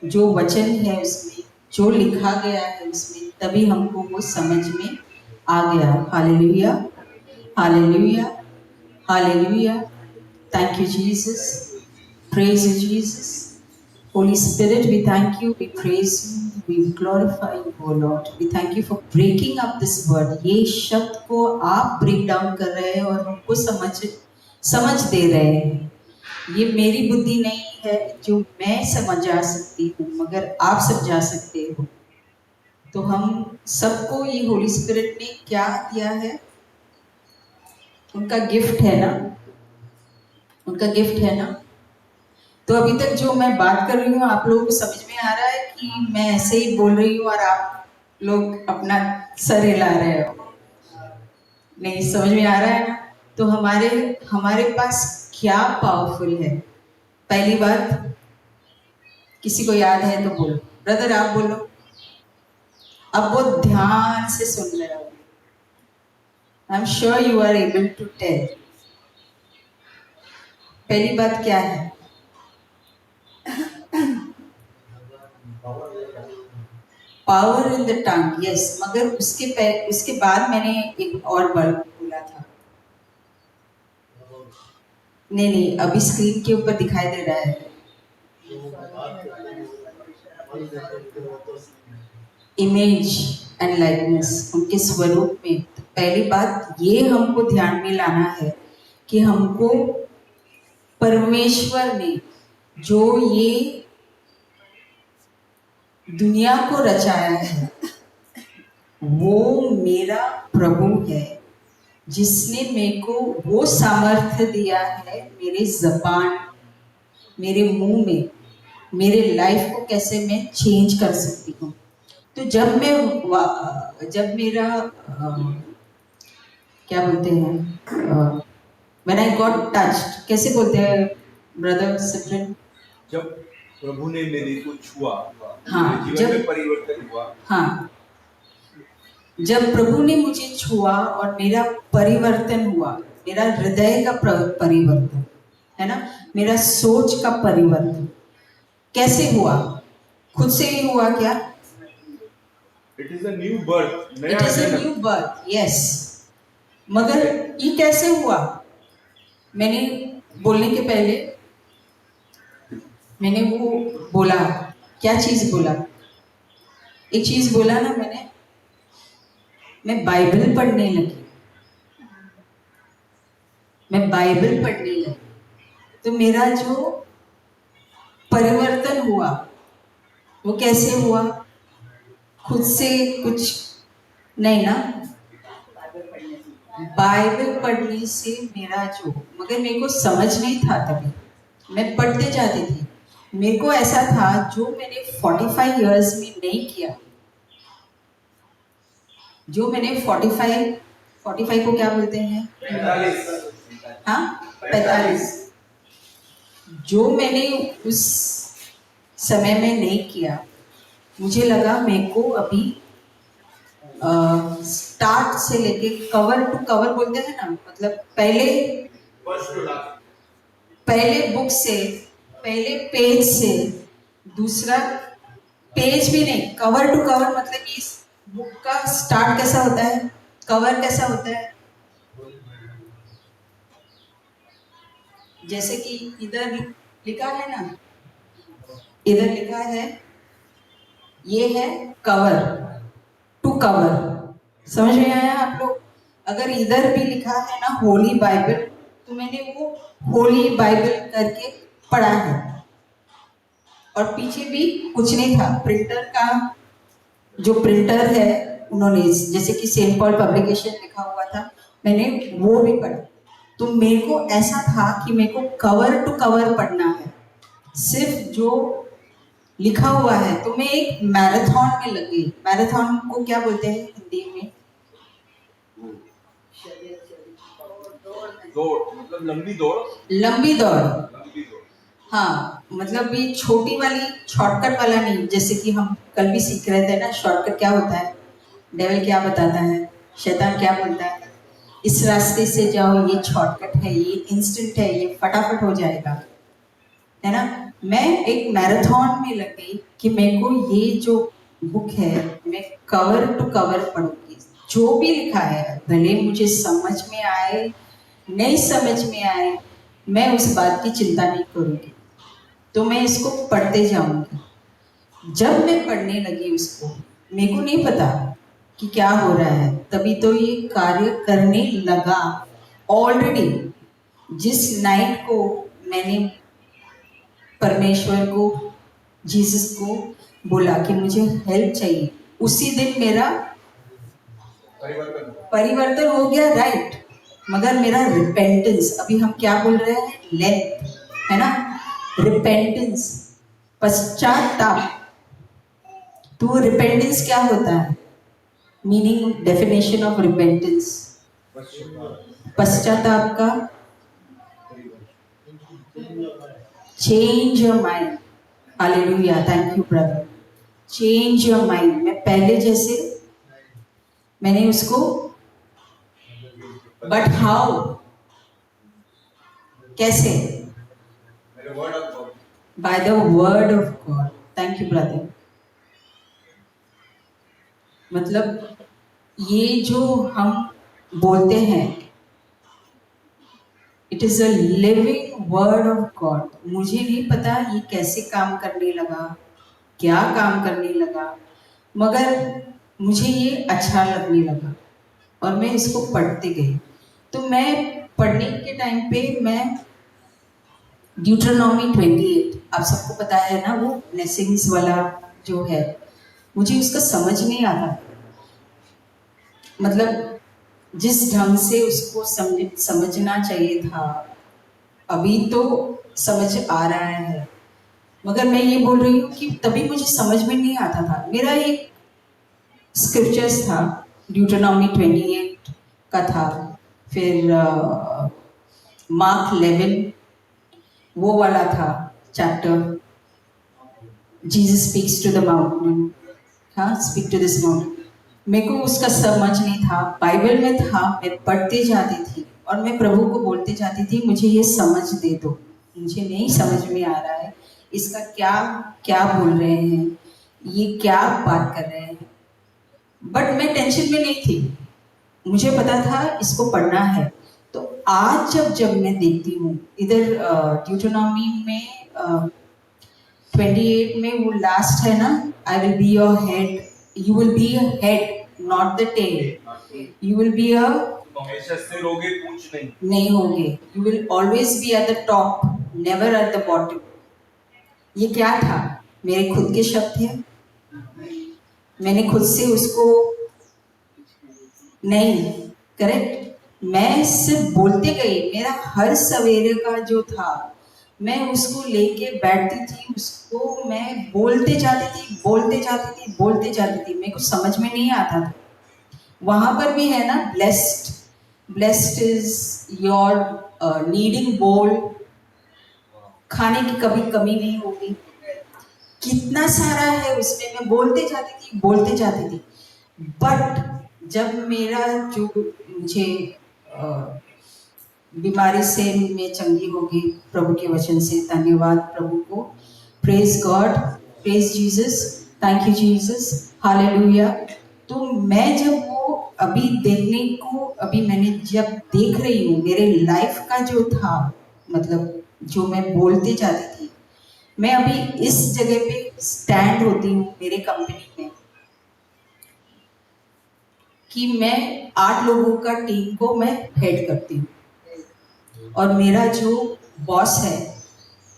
जो वचन है उसमें, जो लिखा गया है उसमें, तभी हमको वो समझ में आ गया। Hallelujah, hallelujah, hallelujah. Thank you Jesus, praise you Jesus. Holy Spirit, we thank you, we praise you, we glorify you, O Lord. We thank you for breaking up this word. ये शब्द को आप ब्रेक डाउन कर रहे हैं और हमको समझ दे रहे हैं। ये मेरी बुद्धि नहीं है जो मैं समझा सकती हूँ, मगर आप समझा सकते हो। तो हम सबको ये होली स्पिरिट ने क्या दिया है? उनका गिफ्ट है ना, उनका गिफ्ट है ना। तो अभी तक जो मैं बात कर रही हूँ आप लोगों को समझ में आ रहा है कि मैं ऐसे ही बोल रही हूँ और आप लोग अपना सर हिला रहे हो? नहीं समझ में आ रहा है ना? तो हमारे पास क्या पावरफुल है। पहली बात, किसी को याद है तो बोलो, ब्रदर आप बोलो, अब बहुत ध्यान से सुन रहे हो। I am sure you are able to tell. पहली बात क्या है? Power in the tongue, yes. मगर उसके बाद मैंने एक और वर्ड बोला था। नहीं, अभी स्क्रीन के ऊपर दिखाई दे रहा है, इमेज एंड लाइकनेस, उनके स्वरूप में। तो पहली बात ये हमको ध्यान में लाना है कि हमको परमेश्वर ने जो ये दुनिया को रचाया है वो मेरा प्रभु है, जिसने मेरे को वो सामर्थ्य दिया है मेरे जबान, मेरे मुंह में, मेरे लाइफ को कैसे मैं चेंज कर सकती हूँ। तो जब मेरा क्या बोलते हैं, व्हेन आई गॉट टच्ड, कैसे बोलते हैं ब्रदर सिमरन? जब प्रभु ने मेरे को छुआ, हाँ, मेरे जीवन में परिवर्तन हुआ। हाँ, जब प्रभु ने मुझे छुआ और मेरा परिवर्तन हुआ, मेरा हृदय का परिवर्तन है ना, मेरा सोच का परिवर्तन कैसे हुआ? खुद से ही हुआ क्या? It is a new birth, नया it is a new birth, yes. मगर ये कैसे हुआ? मैंने बोलने के पहले मैंने वो बोला, क्या चीज बोला? एक चीज बोला ना मैंने, मैं बाइबल पढ़ने लगी। मैं बाइबल पढ़ने लगी तो मेरा जो परिवर्तन हुआ वो कैसे हुआ? खुद से कुछ नहीं ना, बाइबल पढ़ने से मेरा जो, मगर मेरे को समझ नहीं था तभी, मैं पढ़ते जाती थी। मेरे को ऐसा था जो मैंने 45 इयर्स में नहीं किया, जो मैंने 45 को क्या बोलते हैं? 45। हाँ, 45। जो मैंने उस समय में नहीं किया, मुझे लगा मेरे को अभी स्टार्ट से लेके कवर टू कवर बोलते हैं ना, मतलब पहले बुक से, पहले पेज से दूसरा पेज भी नहीं, कवर टू कवर, मतलब इस बुक का स्टार्ट कैसा होता है, कवर कैसा होता है, जैसे कि इधर लिखा है ना, इधर लिखा है, ये है कवर टू कवर। समझ में आया आप लोग? अगर इधर भी लिखा है ना होली बाइबल, तो मैंने वो होली बाइबल करके पढ़ा है, और पीछे भी कुछ नहीं था। प्रिंटर का जो प्रिंटर है उन्होंने, जैसे कि सेंट पॉल पब्लिकेशन लिखा हुआ था, मैंने वो भी पढ़ा। तो मेरे को ऐसा था कि मेरे को कवर टू कवर पढ़ना है, सिर्फ जो लिखा हुआ है। तो मैं एक मैराथन में लगी। मैराथन को क्या बोलते हैं हिंदी में? दौड़, मतलब लंबी दौड़। लंबी दौड़। लंबी दौड़, हाँ, मतलब ये छोटी वाली, शॉर्टकट वाला नहीं। जैसे कि हम कल भी सीख रहे थे ना, शॉर्टकट क्या होता है, डेविल क्या बताता है, शैतान क्या बोलता है, इस रास्ते से जाओ, ये शॉर्टकट है, ये इंस्टेंट है, ये फटाफट हो जाएगा, है ना। मैं एक मैराथन में लग गई कि मेरे को ये जो बुक है मैं कवर टू कवर पढ़ूंगी। जो भी लिखा है, भले मुझे समझ में आए नहीं समझ में आए, मैं उस बात की चिंता नहीं करूंगी, तो मैं इसको पढ़ते जाऊंगी। जब मैं पढ़ने लगी उसको, मेरे को नहीं पता कि क्या हो रहा है, तभी तो ये कार्य करने लगा। ऑलरेडी जिस नाइट को मैंने परमेश्वर को, जीसस को बोला कि मुझे हेल्प चाहिए, उसी दिन मेरा परिवर्तन हो गया, राइट। मगर मेरा रिपेंटेंस, अभी हम क्या बोल रहे हैं, लेंथ, है ना, रिपेंटेंस, पश्चाताप। तो रिपेंटेंस क्या होता है? मीनिंग, डेफिनेशन ऑफ रिपेंटेंस, पश्चाताप का change your mind. Hallelujah, thank you brother. Change your mind. मैं पहले जैसे मैंने उसको, बट हाउ, कैसे? By the word of God. Thank you brother. मतलब ये जो हम बोलते हैं, it is a living word of God. मुझे नहीं पता ये कैसे काम करने लगा, क्या काम करने लगा, मगर मुझे ये अच्छा लगने लगा और मैं इसको पढ़ते गई। तो मैं पढ़ने के टाइम पे मैं ड्यूटरनॉमी 28, आप सबको पता है ना, वो ब्लेसिंग्स वाला जो है, मुझे उसका समझ नहीं आता, मतलब जिस ढंग से उसको समझना चाहिए था, अभी तो समझ आ रहा है, मगर मैं ये बोल रही हूँ कि तभी मुझे समझ में नहीं आता था। मेरा एक स्क्रिप्चर्स था, ड्यूटरनॉमी 28 का था, फिर मार्क 11 वो वाला था chapter, Jesus speaks to the mountain, हाँ, स्पीक टू दिस माउंटेन। मेरे को उसका समझ नहीं था, बाइबल में था, मैं पढ़ते जाती थी और मैं प्रभु को बोलते जाती थी, मुझे ये समझ दे दो, मुझे नहीं समझ में आ रहा है, इसका क्या क्या बोल रहे हैं, ये क्या बात कर रहे हैं। बट मैं टेंशन में नहीं थी, मुझे पता था इसको पढ़ना है। तो आज जब मैं देखती हूँ इधर ड्यूटरनॉमी में 28 में वो लास्ट है ना, I will be your head, you will be a head not the tail, you will be a, हमेशा सिर होगे, पूछ नहीं होगे, you will always be at the top, never at the bottom. ये क्या था? मेरे खुद के शब्द थे, मैंने खुद से उसको नहीं, करेक्ट, मैं सिर्फ बोलते गई, मेरा हर सवेरे का जो था मैं उसको लेके बैठती थी, उसको मैं बोलते जाती थी, बोलते जाती थी, बोलते जाती थी, मेरे को समझ में नहीं आता था। वहां पर भी है ना, blessed, blessed is your kneading bowl, खाने की कभी कमी नहीं होगी, कितना सारा है उसमें, मैं बोलते जाती थी, बोलते जाती थी। बट जब मेरा जो मुझे बीमारी से मैं चंगी हो गई प्रभु के वचन से, धन्यवाद प्रभु को, praise God, praise Jesus, thank you Jesus, hallelujah. तो मैं जब वो अभी देखने को, अभी मैंने जब देख रही हूँ मेरे लाइफ का जो था, मतलब जो मैं बोलते जाती थी, मैं अभी इस जगह पे स्टैंड होती हूँ मेरे कंपनी में कि मैं 8 लोगों का टीम को मैं हेड करती हूँ, और मेरा जो बॉस है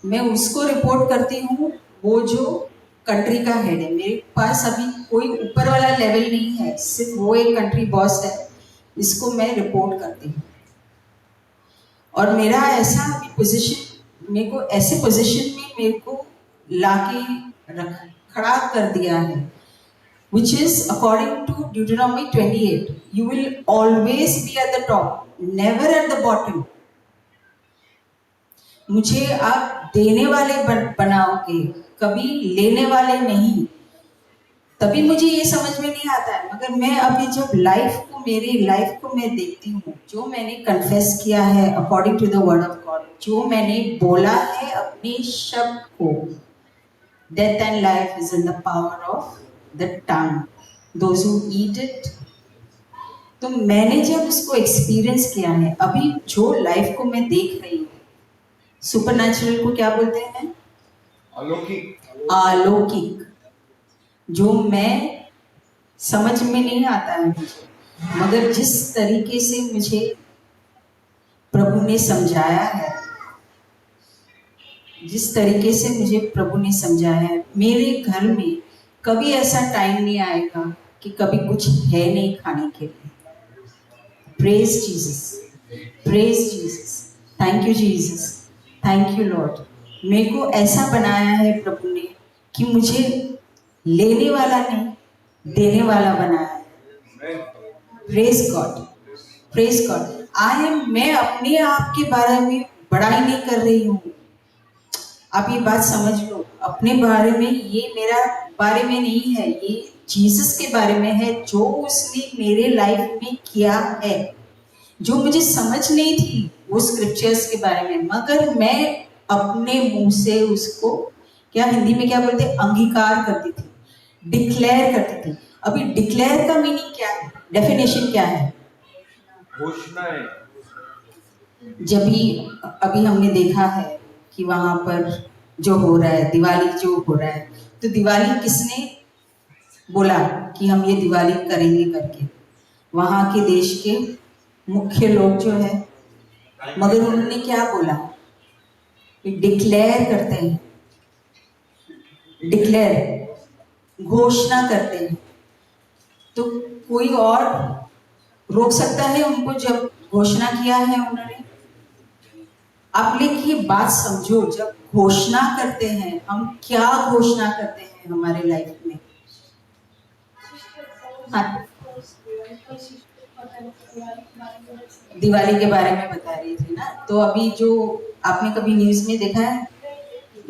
मैं उसको रिपोर्ट करती हूँ, वो जो कंट्री का हेड है। मेरे पास अभी कोई ऊपर वाला लेवल नहीं है, सिर्फ वो एक कंट्री बॉस है, इसको मैं रिपोर्ट करती हूँ। और मेरा ऐसा अभी पोजीशन, मेरे को ऐसे पोजीशन में मेरे को लाके रख खड़ा कर दिया है, which is according to Deuteronomy 28, you will always be at the top, never at the bottom. मुझे आप देने वाले बनाओगे, कभी लेने वाले नहीं। तभी मुझे ये समझ में नहीं आता है, मगर मैं अभी जब लाइफ को, मेरी लाइफ को मैं देखती हूँ, जो मैंने कन्फेस किया है according to the word of God, जो मैंने बोला है अपने शब्द को, death and life is in the power of the tongue, those who eat it. तो मैंने जब उसको एक्सपीरियंस किया है, अभी जो लाइफ को मैं देख रही हूँ, सुपरनैचुरल को क्या बोलते हैं? अलौकिक, अलौकिक, जो मैं समझ में नहीं आता है मुझे, मगर जिस तरीके से मुझे प्रभु ने समझाया है, जिस तरीके से मुझे प्रभु ने समझाया है, मेरे घर में कभी ऐसा टाइम नहीं आएगा कि कभी कुछ है नहीं खाने के लिए। Praise Jesus, praise Jesus, thank you Jesus, thank you Lord. मेरे को ऐसा बनाया है प्रभु ने कि मुझे लेने वाला नहीं, देने वाला बनाया है। Praise God, praise God. मैं अपने आप के बारे में बड़ाई नहीं कर रही हूँ, आप ये बात समझ लो, अपने बारे में, ये मेरा बारे में नहीं है, ये जीसस के बारे में है, जो उसने मेरे लाइफ में किया है, जो मुझे समझ नहीं थी वो स्क्रिप्चर्स के बारे में, मगर मैं अपने मुंह से उसको, क्या हिंदी में क्या बोलते हैं, अंगीकार करती थी, डिक्लेयर करती थी। अभी डिक्लेयर का मीनिंग क्या है, डेफिनेशन क्या है? घोषणा है। जब भी अभी हमने देखा है कि वहां पर जो हो रहा है, दिवाली जो हो रहा है, तो दिवाली किसने बोला कि हम ये दिवाली करेंगे करके? वहां के देश के मुख्य लोग जो है, मगर उन्होंने क्या बोला? डिक्लेयर करते हैं, डिक्लेयर घोषणा करते हैं। तो कोई और रोक सकता है उनको जब घोषणा किया है उन्होंने? आप लिखिए, बात समझो। जब घोषणा करते हैं, हम क्या घोषणा करते हैं हमारे लाइफ में? हाँ, दिवाली के बारे में बता रही थी ना। तो अभी जो आपने कभी न्यूज में देखा है?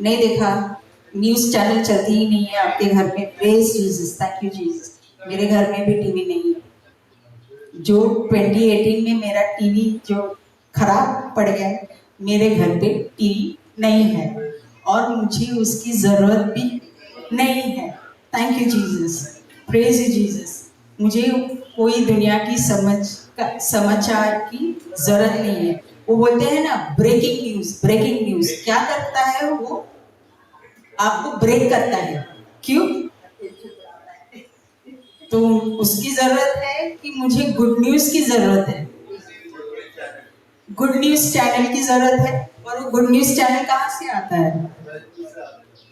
नहीं देखा? न्यूज चैनल चलती ही नहीं है आपके घर में? Praise Jesus, thank you Jesus. मेरे घर में भी टीवी नहीं है। जो 2018 में मेरा टीवी जो खराब पड़ गया, मेरे घर पे टीवी नहीं है और मुझे उसकी जरूरत भी नहीं है। Thank you Jesus, praise you Jesus. मुझे कोई दुनिया की समाचार की जरूरत नहीं है। वो बोलते हैं ना, ब्रेकिंग न्यूज, ब्रेकिंग न्यूज क्या करता है? वो आपको ब्रेक करता है। क्यों? तो उसकी जरूरत है कि मुझे गुड न्यूज की जरूरत है, गुड न्यूज चैनल की जरूरत है। और वो गुड न्यूज चैनल कहाँ से आता है?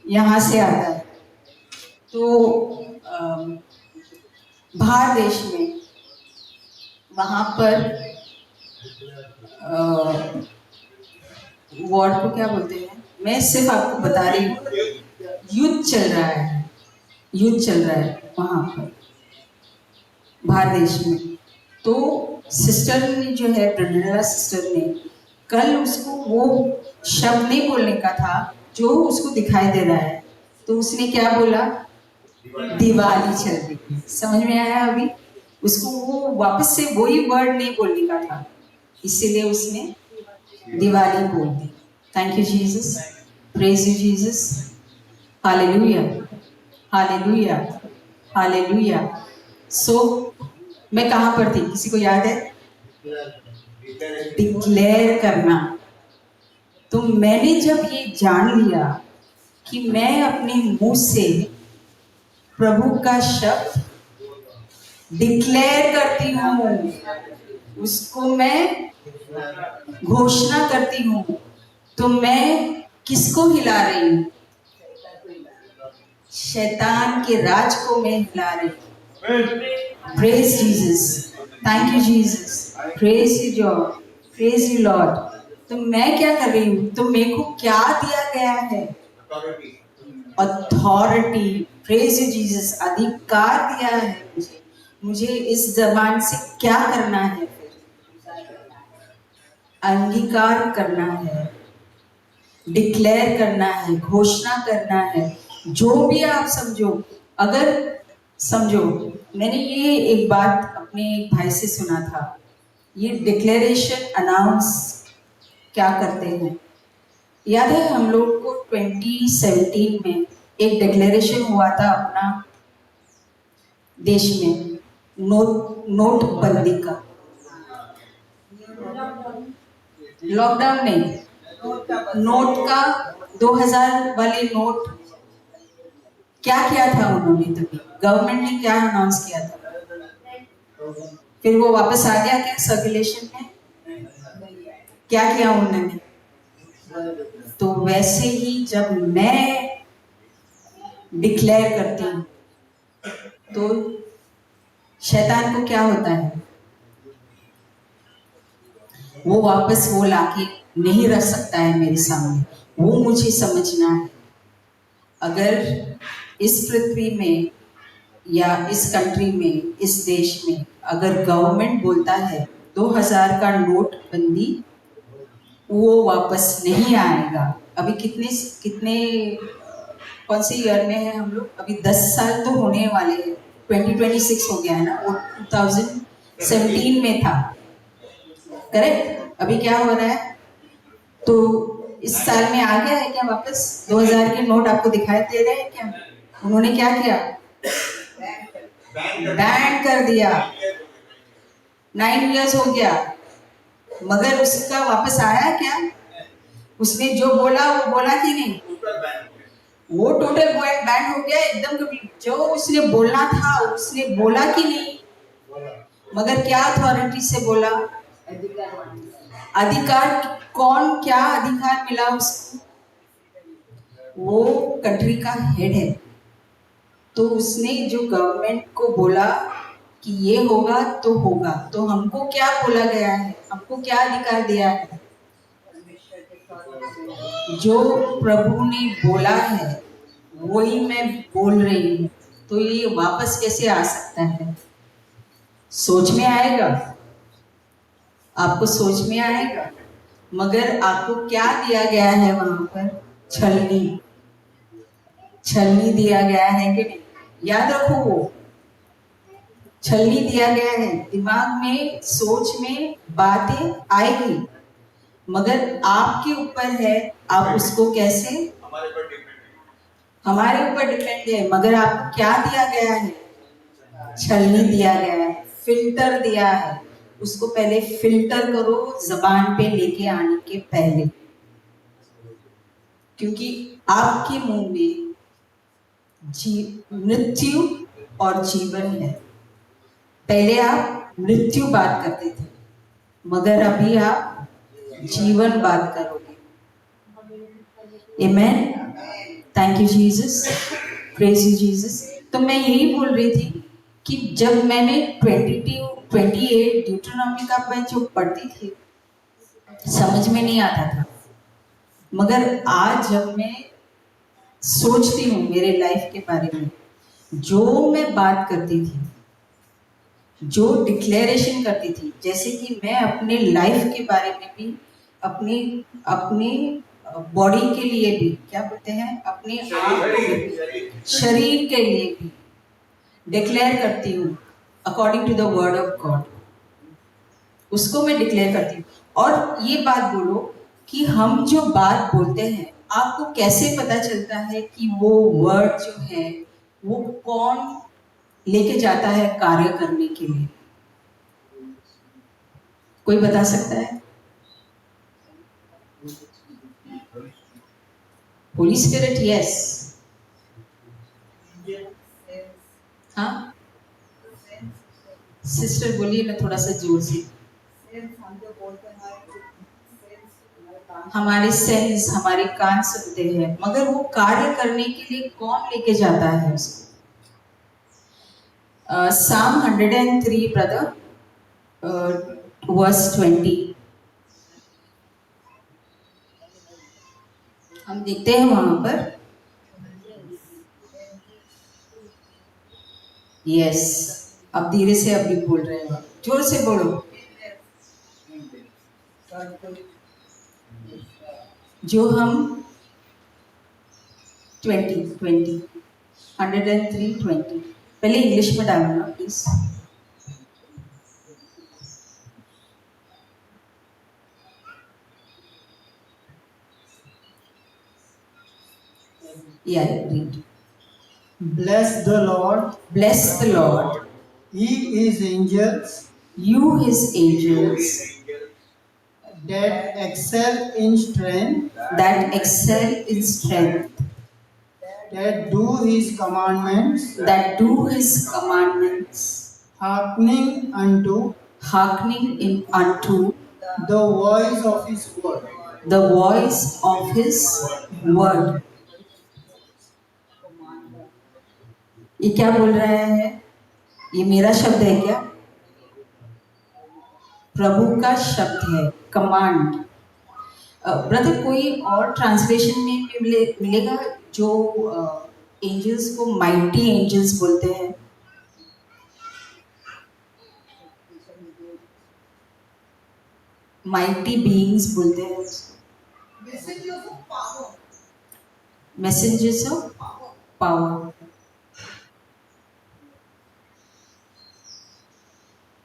यहाँ से आता है। तो बाहर देश में, वहां पर वॉर को क्या बोलते हैं, मैं सिर्फ आपको बता रही हूँ। युद्ध चल रहा है, युद्ध चल रहा है वहां पर बाहर देश में। तो सिस्टर ने जो है, ब्रनरा सिस्टर ने, कल उसको वो शब्द नहीं बोलने का था जो उसको दिखाई दे रहा है। तो उसने क्या बोला? दिवाली चल रही है। समझ में आया? अभी उसको वो वापस से वही वर्ड नहीं बोलने का था, इसीलिए उसने दिवाली बोल दी। Thank you Jesus, praise you Jesus, hallelujah, hallelujah, hallelujah. So मैं कहाँ पर थी, किसी को याद है? डिक्लेयर करना। तो मैंने जब ये जान लिया कि मैं अपने मुंह से प्रभु का शब्द डिक्लेयर करती हूँ, उसको मैं घोषणा करती हूँ, तो मैं किसको हिला रही हूँ? शैतान के राज को मैं हिला रही हूँ। Praise Jesus, thank you Jesus, praise you George, praise you Lord. तो मैं क्या कर रही हूँ? तो मेरे को क्या दिया गया है? अथॉरिटी। प्रेज यू जीसस, अधिकार दिया है मुझे। मुझे इस जबान से क्या करना है? अंगीकार करना है, डिक्लेयर करना है, घोषणा करना है। जो भी आप समझो, अगर समझो, मैंने ये एक बात अपने एक भाई से सुना था। ये डिक्लेरेशन अनाउंस क्या करते हैं? याद है हम लोग को 2017 में एक डिक्लेरेशन हुआ था अपना देश में, नोटबंदी का। लॉकडाउन नहीं, नोट का 2000 वाले नोट। क्या किया था उन्होंने? तभी गवर्नमेंट ने क्या अनाउंस किया था? फिर वो वापस आ गया क्या सर्कुलेशन में? क्या किया उन्होंने? तो वैसे ही जब मैं डिक्लेयर करती हूँ तो शैतान को क्या होता है? वो वापस वो लाके नहीं रख सकता है मेरे सामने। वो मुझे समझना है, अगर इस पृथ्वी में या इस कंट्री में, इस देश में, अगर गवर्नमेंट बोलता है 2000 का नोट बंदी, वो वापस नहीं आएगा। अभी कितने कौन से ईयर में है हम लोग? अभी 10 साल तो होने वाले हैं। 2026 हो गया है ना, वो 2017 में था, करेक्ट? अभी क्या हो रहा है? तो इस साल में आ गया है क्या वापस? 2000 के नोट आपको दिखाई दे रहे हैं क्या? उन्होंने क्या किया? बैन कर दिया। 9 इयर्स हो गया, मगर उसका वापस आया क्या? उसने जो बोला वो बोला कि नहीं? वो टोटल बैन हो गया एकदम। जो उसने बोलना था उसने बोला कि नहीं? मगर क्या अथॉरिटी से बोला? अधिकार कौन, क्या अधिकार मिला उसको? वो कंट्री का हेड है, तो उसने जो गवर्नमेंट को बोला कि ये होगा तो होगा। तो हमको क्या बोला गया है, हमको क्या अधिकार दिया है? जो प्रभु ने बोला है वही मैं बोल रही हूँ। तो ये वापस कैसे आ सकता है? सोच में आएगा? आपको सोच में आएगा? मगर आपको क्या दिया गया है वहां पर? छलनी, छलनी दिया गया है कि नहीं? याद रखो, वो छलनी दिया गया है। दिमाग में, सोच में बातें आएगी, मगर आपके ऊपर है आप उसको कैसे, हमारे ऊपर डिपेंड है। मगर आपको क्या दिया गया है? छलनी दिया गया है, फिल्टर दिया है। उसको पहले फिल्टर करो जबान पे लेके आने के पहले, क्योंकि आपके मुंह में मृत्यु और जीवन है। पहले आप मृत्यु बात करते थे, मगर अभी आप जीवन बात करोगे। Amen. Thank you Jesus, praise you Jesus. तो मैं यही बोल रही थी कि जब मैंने 28 ड्यूटरनॉमी का मैं जो पढ़ती थी, समझ में नहीं आता था। मगर आज जब मैं सोचती हूँ मेरे लाइफ के बारे में, जो मैं बात करती थी, जो डिक्लेरेशन करती थी, जैसे कि मैं अपने लाइफ के बारे में भी, अपने अपने बॉडी के लिए भी, क्या बोलते हैं, अपने आप शरीर के लिए भी डिक्लेयर करती हूँ according to the word of God. उसको मैं डिक्लेयर करती हूँ। और ये बात बोलो कि हम जो बात बोलते हैं, आपको कैसे पता चलता है कि वो वर्ड जो है वो कौन लेके जाता है कार्य करने के लिए? कोई बता सकता है? Holi spirit, yes. हाँ सिस्टर बोलिए ना थोड़ा सा जोर से। हमारे सेंस, हमारे कान सुनते हैं, मगर वो कार्य करने के लिए कौन लेके जाता है उसको? Psalm 103 brother, verse 20। हम देखते हैं वहां पर, यस। अब धीरे से अभी बोल रहे हैं, जोर से बोलो। जो हम 103 20, पहले इंग्लिश में डालना ना please. Yeah, read. Bless the Lord, Bless the Lord, ye his angels you his angels that excel in strength, that excel in strength, that do his commandments, that do his commandments, hearkening unto the voice of his word. the voice of his word। ये क्या बोल रहा है? ये मेरा शब्द है क्या? प्रभु का शब्द है, कमांड। ब्रदर कोई और ट्रांसलेशन में भी मिलेगा जो एंजल्स को माइटी एंजल्स बोलते हैं? माइटी बीइंग्स बोलते हैं उसको। Messengers of power.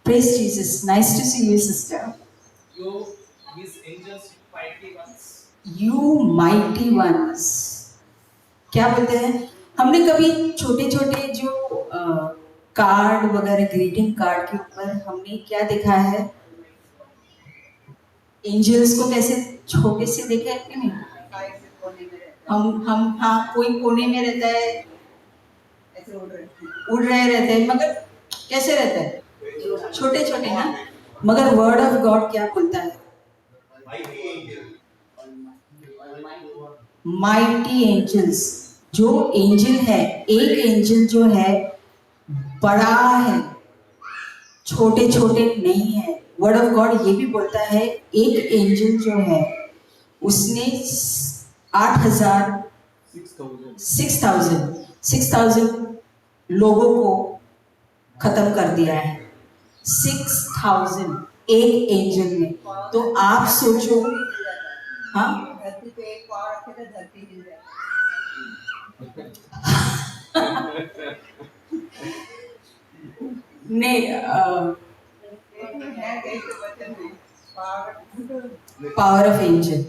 Praise Jesus. Nice to see you, sister. You, his angels, mighty ones. You mighty ones। क्या बोलते हैं? हमने कभी छोटे छोटे जो कार्ड वगैरह, ग्रीटिंग कार्ड के ऊपर हमने क्या देखा है? एंजल्स को कैसे छोटे से देखा है कि नहीं? हम हाँ, कोई कोने में रहता है, उड़ रहे रहते हैं, मगर कैसे रहता है? छोटे छोटे ना। मगर वर्ड ऑफ गॉड क्या बोलता है? माइटी एंजल्स, जो एंजल है, एक एंजल जो है बड़ा है, छोटे छोटे नहीं है। वर्ड ऑफ गॉड ये भी बोलता है एक एंजल जो है उसने 8,000 6,000 लोगों को खत्म कर दिया है। 6,000 एक एंजल ने। तो आप सोचो, हाँ धरती पे एक पाव रखे तो धरती हिल जाए। नहीं, है कहीं तो वचन है पावर ऑफ एंजल।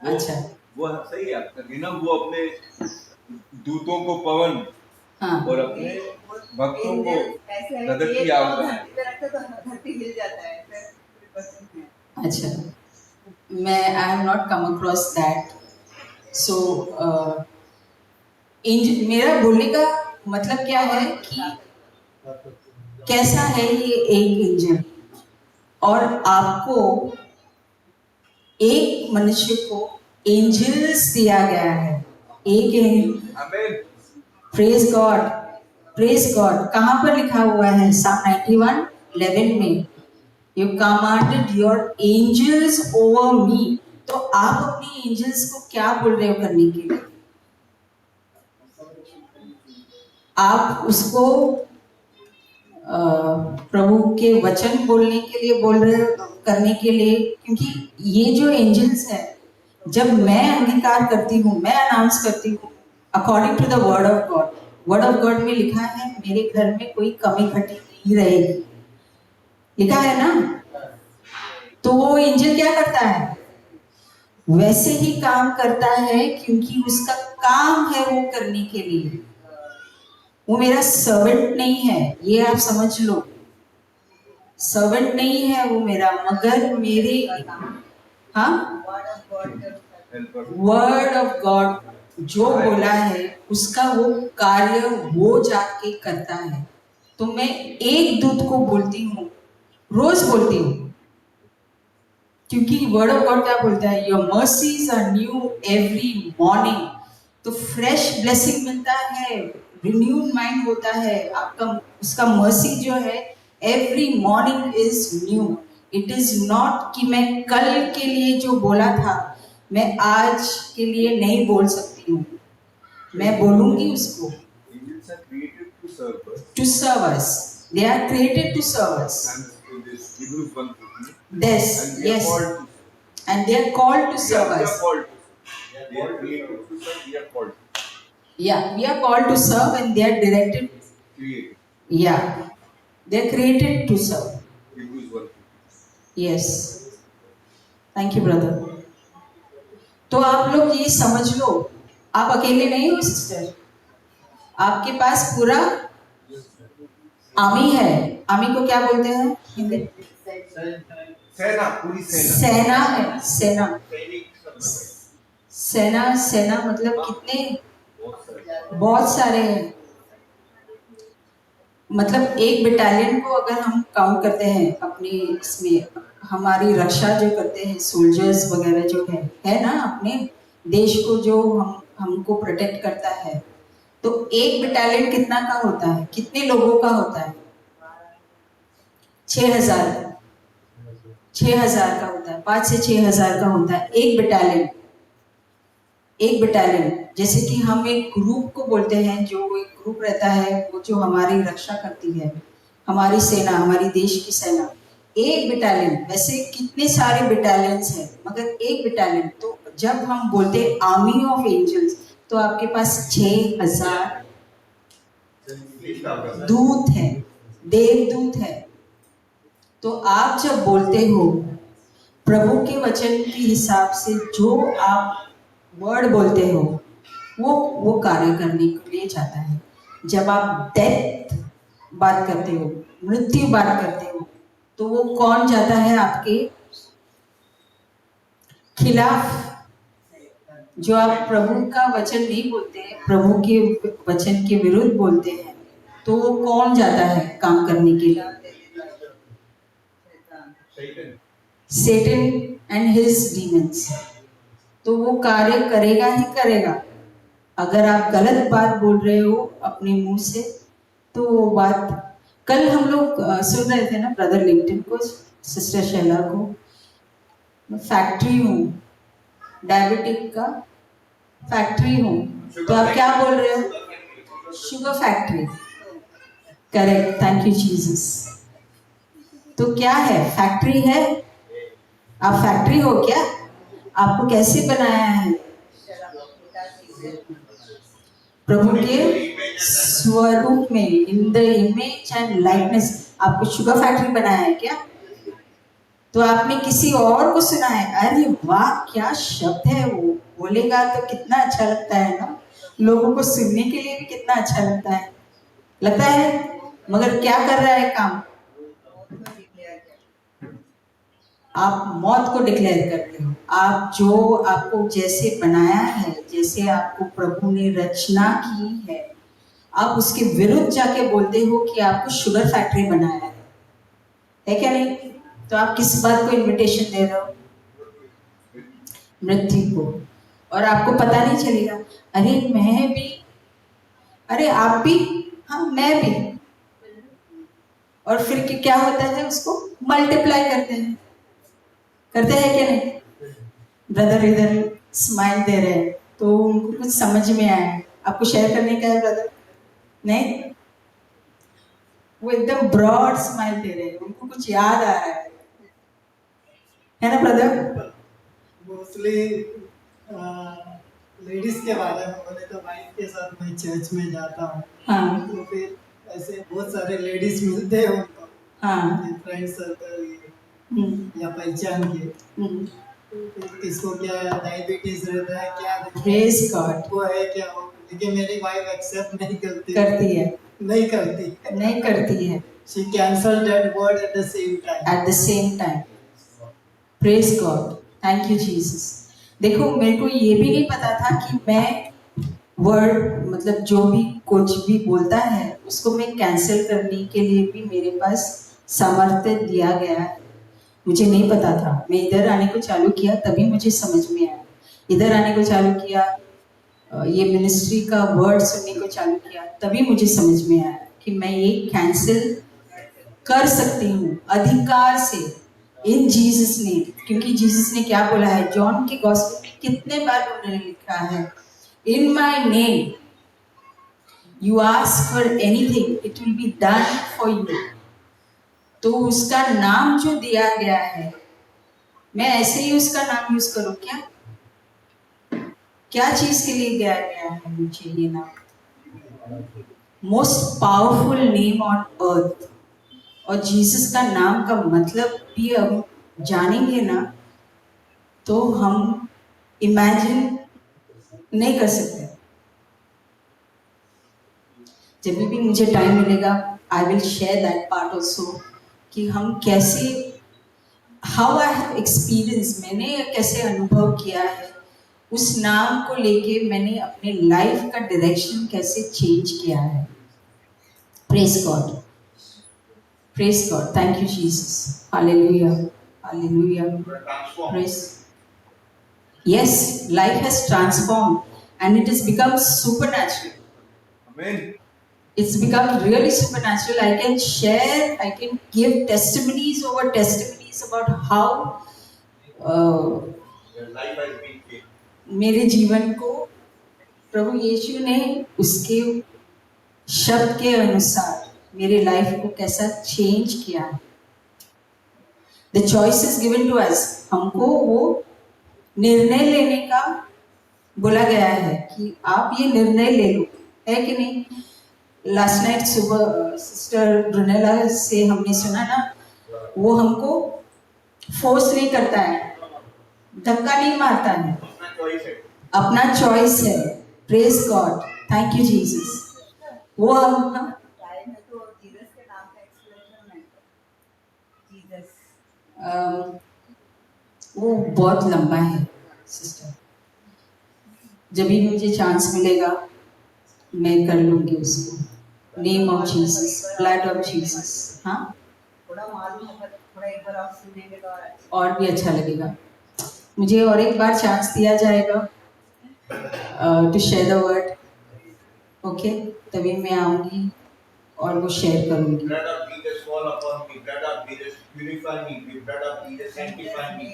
अच्छा, वो सही है आपका कहना। वो अपने दूतों को पवन हाँ और अपने भक्तों को ऐसे है गदर कि की एक आग पाव बनाए। धरती पे रखते तो धरती हिल जाता है, ऐसे वचन है। अच्छा, मैं I am not come across that. So मेरा बोलने का मतलब क्या है कि कैसा है ये एक एंजल, और आपको एक मनुष्य को एंजल्स दिया गया है। एक एंजल, आमीन। Praise God, praise God. कहाँ पर लिखा हुआ है? Psalm 91:11 में, you commanded your angels over me. तो आप अपनी एंजल्स को क्या बोल रहे हो करने के लिए? आप उसको प्रभु के वचन बोलने के लिए बोल रहे हो, करने के लिए? क्योंकि ये जो एंजल्स है, जब मैं अंगीकार करती हूँ, मैं अनाउंस करती हूँ according to the word of God, word of God में लिखा है मेरे घर में कोई कमी घटी नहीं रहेगी, लिखा है ना? तो वो एंजल क्या करता है? वैसे ही काम करता है, क्योंकि उसका काम है वो करने के लिए। वो मेरा सर्वेंट नहीं है, ये आप समझ लो। सर्वेंट नहीं है वो मेरा, मगर मेरे, हाँ, वर्ड ऑफ गॉड जो बोला है उसका वो कार्य वो जाके करता है। तो मैं एक दूत को बोलती हूँ, रोज बोलती हूँ, क्योंकि वर्ड ऑफ गॉड क्या बोलता है? Your mercies are new every morning. तो फ्रेश ब्लेसिंग मिलता है, रिन्यूड माइंड होता है आपका। उसका मर्सी जो है every morning is new. It is not कि मैं कल के लिए जो बोला था मैं आज के लिए नहीं बोल सकती हूँ, मैं बोलूंगी उसको। Angels are created to serve us. To serve us, they are created to serve us. And to this Hebrews 1:15. This, And we are yes, called to. and they are called to serve We are us. called to. They are created to serve. We are called to. Yeah, we are called to serve, and they are directed. Created. Yeah, they are created to serve. Hebrews 1:15. Yes, thank you, brother. तो आप लोग ये समझ लो, आप अकेले नहीं हो sister, आपके पास पूरा आर्मी है। आर्मी को क्या बोलते हैं हिंदी? सेना, पूरी सेना। सेना है, सेना। सैनिक। सेना, सेना मतलब कितने? बहुत सारे। बहुत सारे हैं। मतलब एक बटालियन को अगर हम काउंट करते हैं अपने इसमें, हमारी रक्षा जो करते हैं सोल्जर्स वगैरह जो है ना, अपने देश को जो हमको प्रोटेक्ट करता है, तो एक बटालियन कितना का होता है? कितने लोगों का होता है? 6,000 का होता है, 5 से 6,000 का होता है एक बटालियन। एक बटालियन, जैसे कि हम एक ग्रुप को बोलते हैं, जो एक ग्रुप रहता है वो जो हमारी रक्षा करती है, हमारी सेना, हमारी देश की सेना। एक बटालियन, वैसे कितने सारे बटालियंस हैं, मगर एक बटालियन। तो जब हम बोलते हैं आर्मी ऑफ एंजल्स, तो आपके पास 6,000 दूत हैं, देवदूत हैं। तो आप जब बोलते हो प्रभु के वचन के हिसाब से, जो आप वर्ड बोलते हो वो कार्य करने के लिए जाता है। जब आप डेथ बात करते हो, मृत्यु बात करते हो, तो वो कौन जाता है आपके खिलाफ? जो आप प्रभु का वचन नहीं बोलते हैं, प्रभु के वचन के विरुद्ध बोलते हैं, तो वो कौन जाता है काम करने के लिए? सेटन and his demons. तो वो कार्य करेगा ही करेगा। अगर आप गलत बात बोल रहे हो अपने मुंह से, तो वो बात, कल हम लोग सुन रहे थे ना ब्रदर लिंटन को, सिस्टर शैला को, मैं फैक्ट्री हूँ, डायबिटिक का फैक्ट्री हूँ, तो आप क्या बोल रहे हो? Sugar factory. Correct, thank you Jesus. तो क्या है? फैक्ट्री है। आप फैक्ट्री हो क्या? आपको कैसे बनाया है? प्रभु के स्वरूप में, इन द इमेज एंड लाइटनेस। आपको शुगर फैक्ट्री बनाया है क्या? तो आपने किसी और को सुना है? अरे वाह, क्या शब्द है वो, बोलेगा तो कितना अच्छा लगता है ना, लोगों को सुनने के लिए भी कितना अच्छा लगता है। मगर क्या कर रहा है काम? आप मौत को डिक्लेयर करते हो। आप जो आपको जैसे बनाया है, जैसे आपको प्रभु ने रचना की है, आप उसके विरुद्ध जाके बोलते हो कि आपको शुगर फैक्ट्री बनाया है क्या नहीं? तो आप किस बात को इनविटेशन दे रहे हो? मृत्यु को। और आपको पता नहीं चलेगा, अरे मैं भी, अरे आप भी, हाँ मैं भी। और फिर क्या होता है? उसको मल्टीप्लाई करते हैं क्या नहीं? ब्रदर इधर स्माइल दे रहे हैं, तो उनको कुछ समझ में आया है, आपको शेयर करने का है ब्रदर? नहीं, वो एकदम ब्रॉड स्माइल दे रहे हैं, उनको कुछ याद आ रहा है ना ब्रदर? मोस्टली लेडीज के बारे में बोले तो वाइफ के साथ मैं चर्च में जाता हूँ। हाँ तो फिर ऐसे बहुत सारे लेडीज मिलते हैं उनको, हाँ फ्रेंड सर्कल या पहचान के। तो फिर किसको क्या डायबिटीज रहता है, क्या प्रेज गॉड, वो है क्या हो, लेकिन मेरी वाइफ एक्सेप्ट नहीं करती नहीं करती है। She cancelled that word at the same time. At the same time. Praise God. Thank you Jesus. देखो, मेरे को ये भी नहीं पता था कि मैं वर्ड, मतलब जो भी कुछ भी बोलता है उसको मैं कैंसिल करने के लिए भी मेरे पास सामर्थ्य दिया गया है। मुझे नहीं पता था। मैं इधर आने को चालू किया तभी मुझे समझ में आया। इधर आने को चालू किया, ये मिनिस्ट्री का वर्ड सुनने को चालू किया, तभी मुझे समझ में आया कि मैं ये कैंसिल कर सकती हूँ अधिकार से, इन जीसस ने। क्योंकि जीसस ने क्या बोला है? जॉन के गॉस्पेल में कितने बार उन्होंने लिखा है, in my name you ask for anything it will be done for you. तो उसका नाम जो दिया गया है, मैं ऐसे ही उसका नाम यूज करूं क्या? क्या चीज के लिए दिया गया है मुझे ये नाम? Most powerful name on earth. और जीसस का नाम का मतलब भी अब जानेंगे ना, तो हम इमेजिन नहीं कर सकते। जब भी मुझे टाइम मिलेगा, I will share that part also, कि हम कैसे, हाउ आई हैव एक्सपीरियंस, मैंने कैसे अनुभव किया है उस नाम को लेके, मैंने अपने लाइफ का डायरेक्शन कैसे चेंज किया है। Praise God, praise God, thank you Jesus, hallelujah, hallelujah, praise. Yes, life has transformed and it has become supernatural. Amen. It's become really supernatural. I can share, I can give testimonies over testimonies about how Your life has been changed. मेरे जीवन को प्रभु यीशु ने उसके शब्द के अनुसार मेरे life को कैसा चेंज किया है। The choice is given to us. हमको वो निर्णय लेने का बोला गया है कि आप ये निर्णय ले लो, है कि नहीं? लास्ट नाइट सुबह सिस्टर ब्रुनेला से हमने सुना ना, वो हमको फोर्स नहीं करता है, धक्का नहीं मारता है, अपना चॉइस है। Praise God, thank you Jesus. वो हम टाइम में तो जीसस के नाम का एक्सप्लेनेशन है। जीसस वो बहुत लंबा है सिस्टर, जब भी मुझे चांस मिलेगा मैं कर लूंगी उसको। Name of Jesus, blood of Jesus. हाँ, थोड़ा मालूम है, थोड़ा एक बार आप सुनेंगे तो और भी अच्छा लगेगा। मुझे और एक बार चांस दिया जाएगा to share the word, okay? तभी मैं आऊंगी और वो शेयर करूंगी। Blood of Jesus fall upon me. Blood of Jesus purify me. Blood of Jesus sanctify me.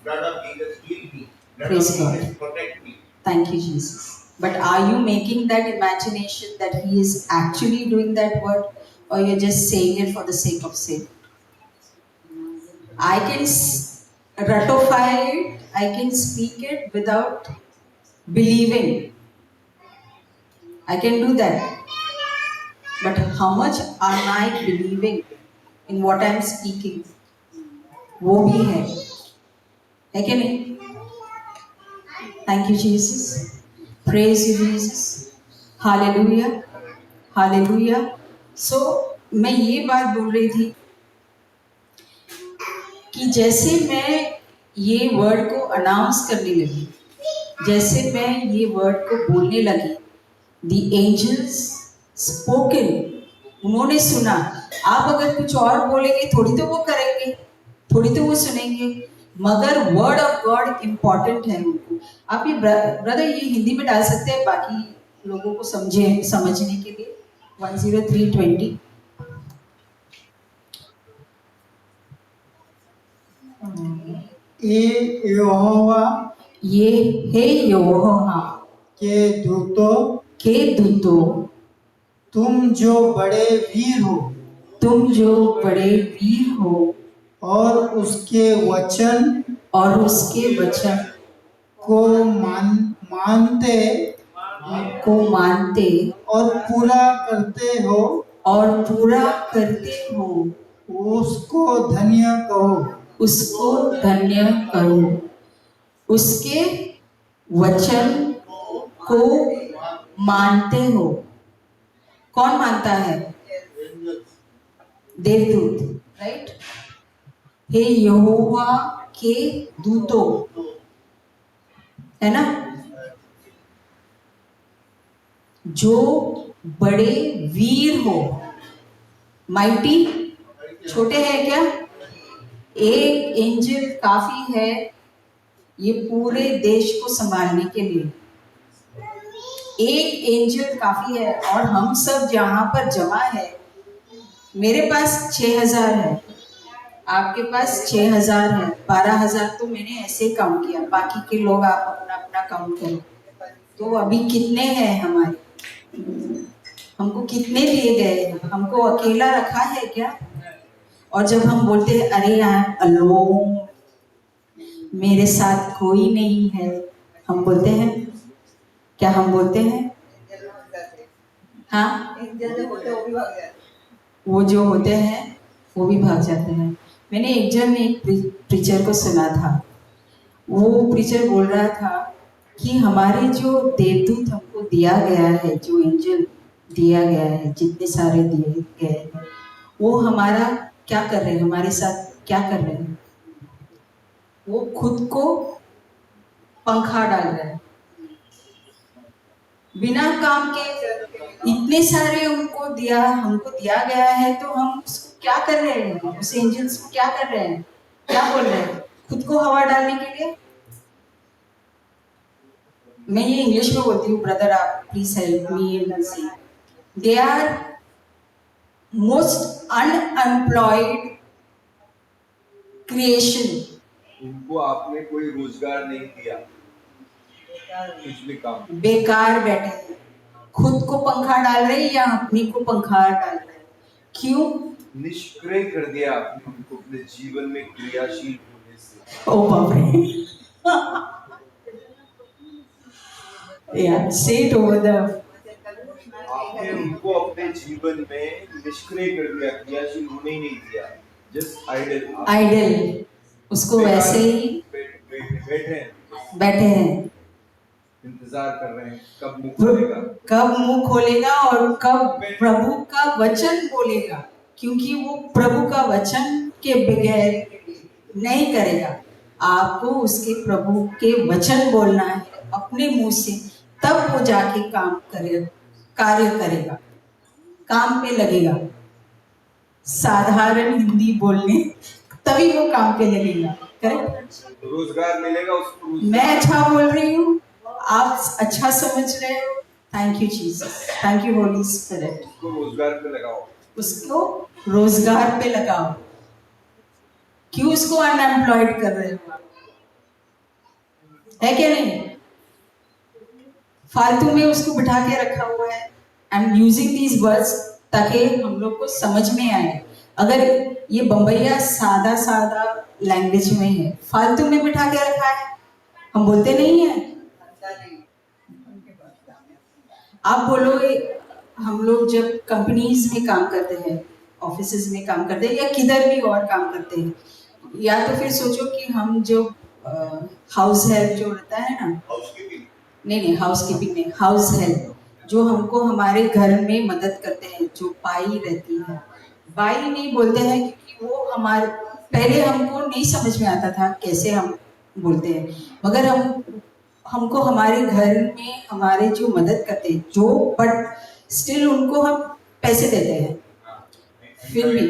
Blood of Jesus heal me. Blood Praise of God. Jesus protect me. Thank you, Jesus. But are you making that imagination that He is actually doing that word, or you're just saying it for the sake of saying? I can ratify it, I can speak it without believing. I can do that. But how much am I believing in what I'm speaking? वो भी है कि नहीं? Thank you, Jesus. Praise you, Jesus. Hallelujah. Hallelujah. So मैं ये बात बोल रही थी कि जैसे मैं ये वर्ड को अनाउंस करने लगी, जैसे मैं ये वर्ड को बोलने लगी, the angels spoken, उन्होंने सुना। आप अगर कुछ और बोलेंगे थोड़ी तो वो करेंगे, थोड़ी तो वो सुनेंगे, मगर वर्ड ऑफ गॉड इम्पॉर्टेंट है उनको। आप ये ब्रदर ये हिंदी में डाल सकते हैं बाकी लोगों को समझने के लिए। 103:20 ये यहोवा ये हे यहोवा के दूतों, तुम जो बड़े वीर हो, तुम जो बड़े वीर हो, और उसके वचन को मानते और पूरा करते हो, उसको धन्य कहो। उसके वचन को मानते हो। कौन मानता है? देवदूत, राइट? हे यहोवा के दूतों, है ना? जो बड़े वीर हो, माइटी, छोटे हैं क्या? एक एंजल काफी है ये पूरे देश को संभालने के लिए। एक एंजल काफी है, और हम सब जहां पर जमा है, मेरे पास 6000 है, आपके पास 6000 है, 12000 तो मैंने ऐसे काउंट किया, बाकी के लोग आप अपना अपना काउंट करो। तो अभी कितने हैं हमारे? हमको कितने दिए गए? हमको अकेला रखा है क्या? और जब हम बोलते हैं अरे यार अलोन, मेरे साथ कोई नहीं है, हम बोलते हैं क्या? हम बोलते हैं हाँ, वो जो होते हैं वो भी भाग जाते हैं। मैंने एक जन एक प्रीचर को सुना था, वो प्रीचर बोल रहा था कि हमारे जो देवदूत हमको दिया गया है, जो एंजल दिया गया है, जितने सारे दिए गए हैं, वो हमारा क्या कर रहे हैं, हमारे साथ क्या कर रहे हैं? वो खुद को पंखा डाल रहे हैं बिना काम के। इतने सारे हमको दिया गया है, तो हम उसको क्या कर रहे हैं? उस एंजल्स को क्या कर रहे हैं? क्या बोल रहे हैं? खुद को हवा डालने के लिए। मैं ये इंग्लिश में बोलती हूँ, ब्रदर आप please help me in see. They are most unemployed creation. उनको आपने कोई रोजगार नहीं दिया, कुछ भी काम, बेकार बैठे हैं, खुद को पंखा डाल रहे हैं या अपनी को पंखा डाल रहे हैं? क्यों? निष्क्रिय कर दिया आपने उनको अपने जीवन में क्रियाशील होने से। ओ बाप रे, यार से इट ओवर द। आपने उनको अपने जीवन में निष्क्रिय कर दिया, क्रियाशील होने ही नहीं दिया, जस्ट आइडल। उसको वैसे ही बैठे हैं, इंतजार कर रहे हैं कब मुंह खोलेगा और कब प्रभु का वचन बोलेगा, क्योंकि वो प्रभु का वचन के बगैर नहीं करेगा। आपको उसके प्रभु के वचन बोलना है अपने मुंह से, तब वो जाके कार्य करेगा, काम पे लगेगा। साधारण हिंदी बोलने तभी वो काम पे लगेगा। करेक्ट? रोजगार मिलेगा उसको, मैं अच्छा बोल रही हूँ, आप अच्छा समझ रहे हो। Thank you Jesus, thank you Holi spirit. उसको रोजगार पे लगाओ। उसको रोजगार पे लगाओ। क्यों उसको अनएम्प्लॉयड कर रहे हो? है क्या नहीं? फालतू में उसको बिठा के रखा हुआ है। I am using these words ताकि हम लोग को समझ में आए। अगर ये बम्बैया सादा सादा लैंग्वेज में है, फालतू में बिठा के रखा है, हम बोलते नहीं है। आप बोलो, हम लोग जब कंपनीज में काम करते हैं, ऑफिसेज में काम करते हैं, या किधर भी और काम करते हैं, या तो फिर सोचो कि हम जो हाउस हेल्प जो रहता है ना, हाउसकीपिंग, नहीं हाउस कीपिंग नहीं, हाउस हेल्प जो हमको हमारे घर में मदद करते हैं, जो बाई रहती है। बाई नहीं बोलते हैं क्योंकि वो हमारे, पहले हमको नहीं समझ में आता था कैसे हम बोलते हैं, मगर हमको हमारे घर में हमारे जो मदद करते हैं, जो बट स्टिल उनको हम पैसे देते हैं, फिर भी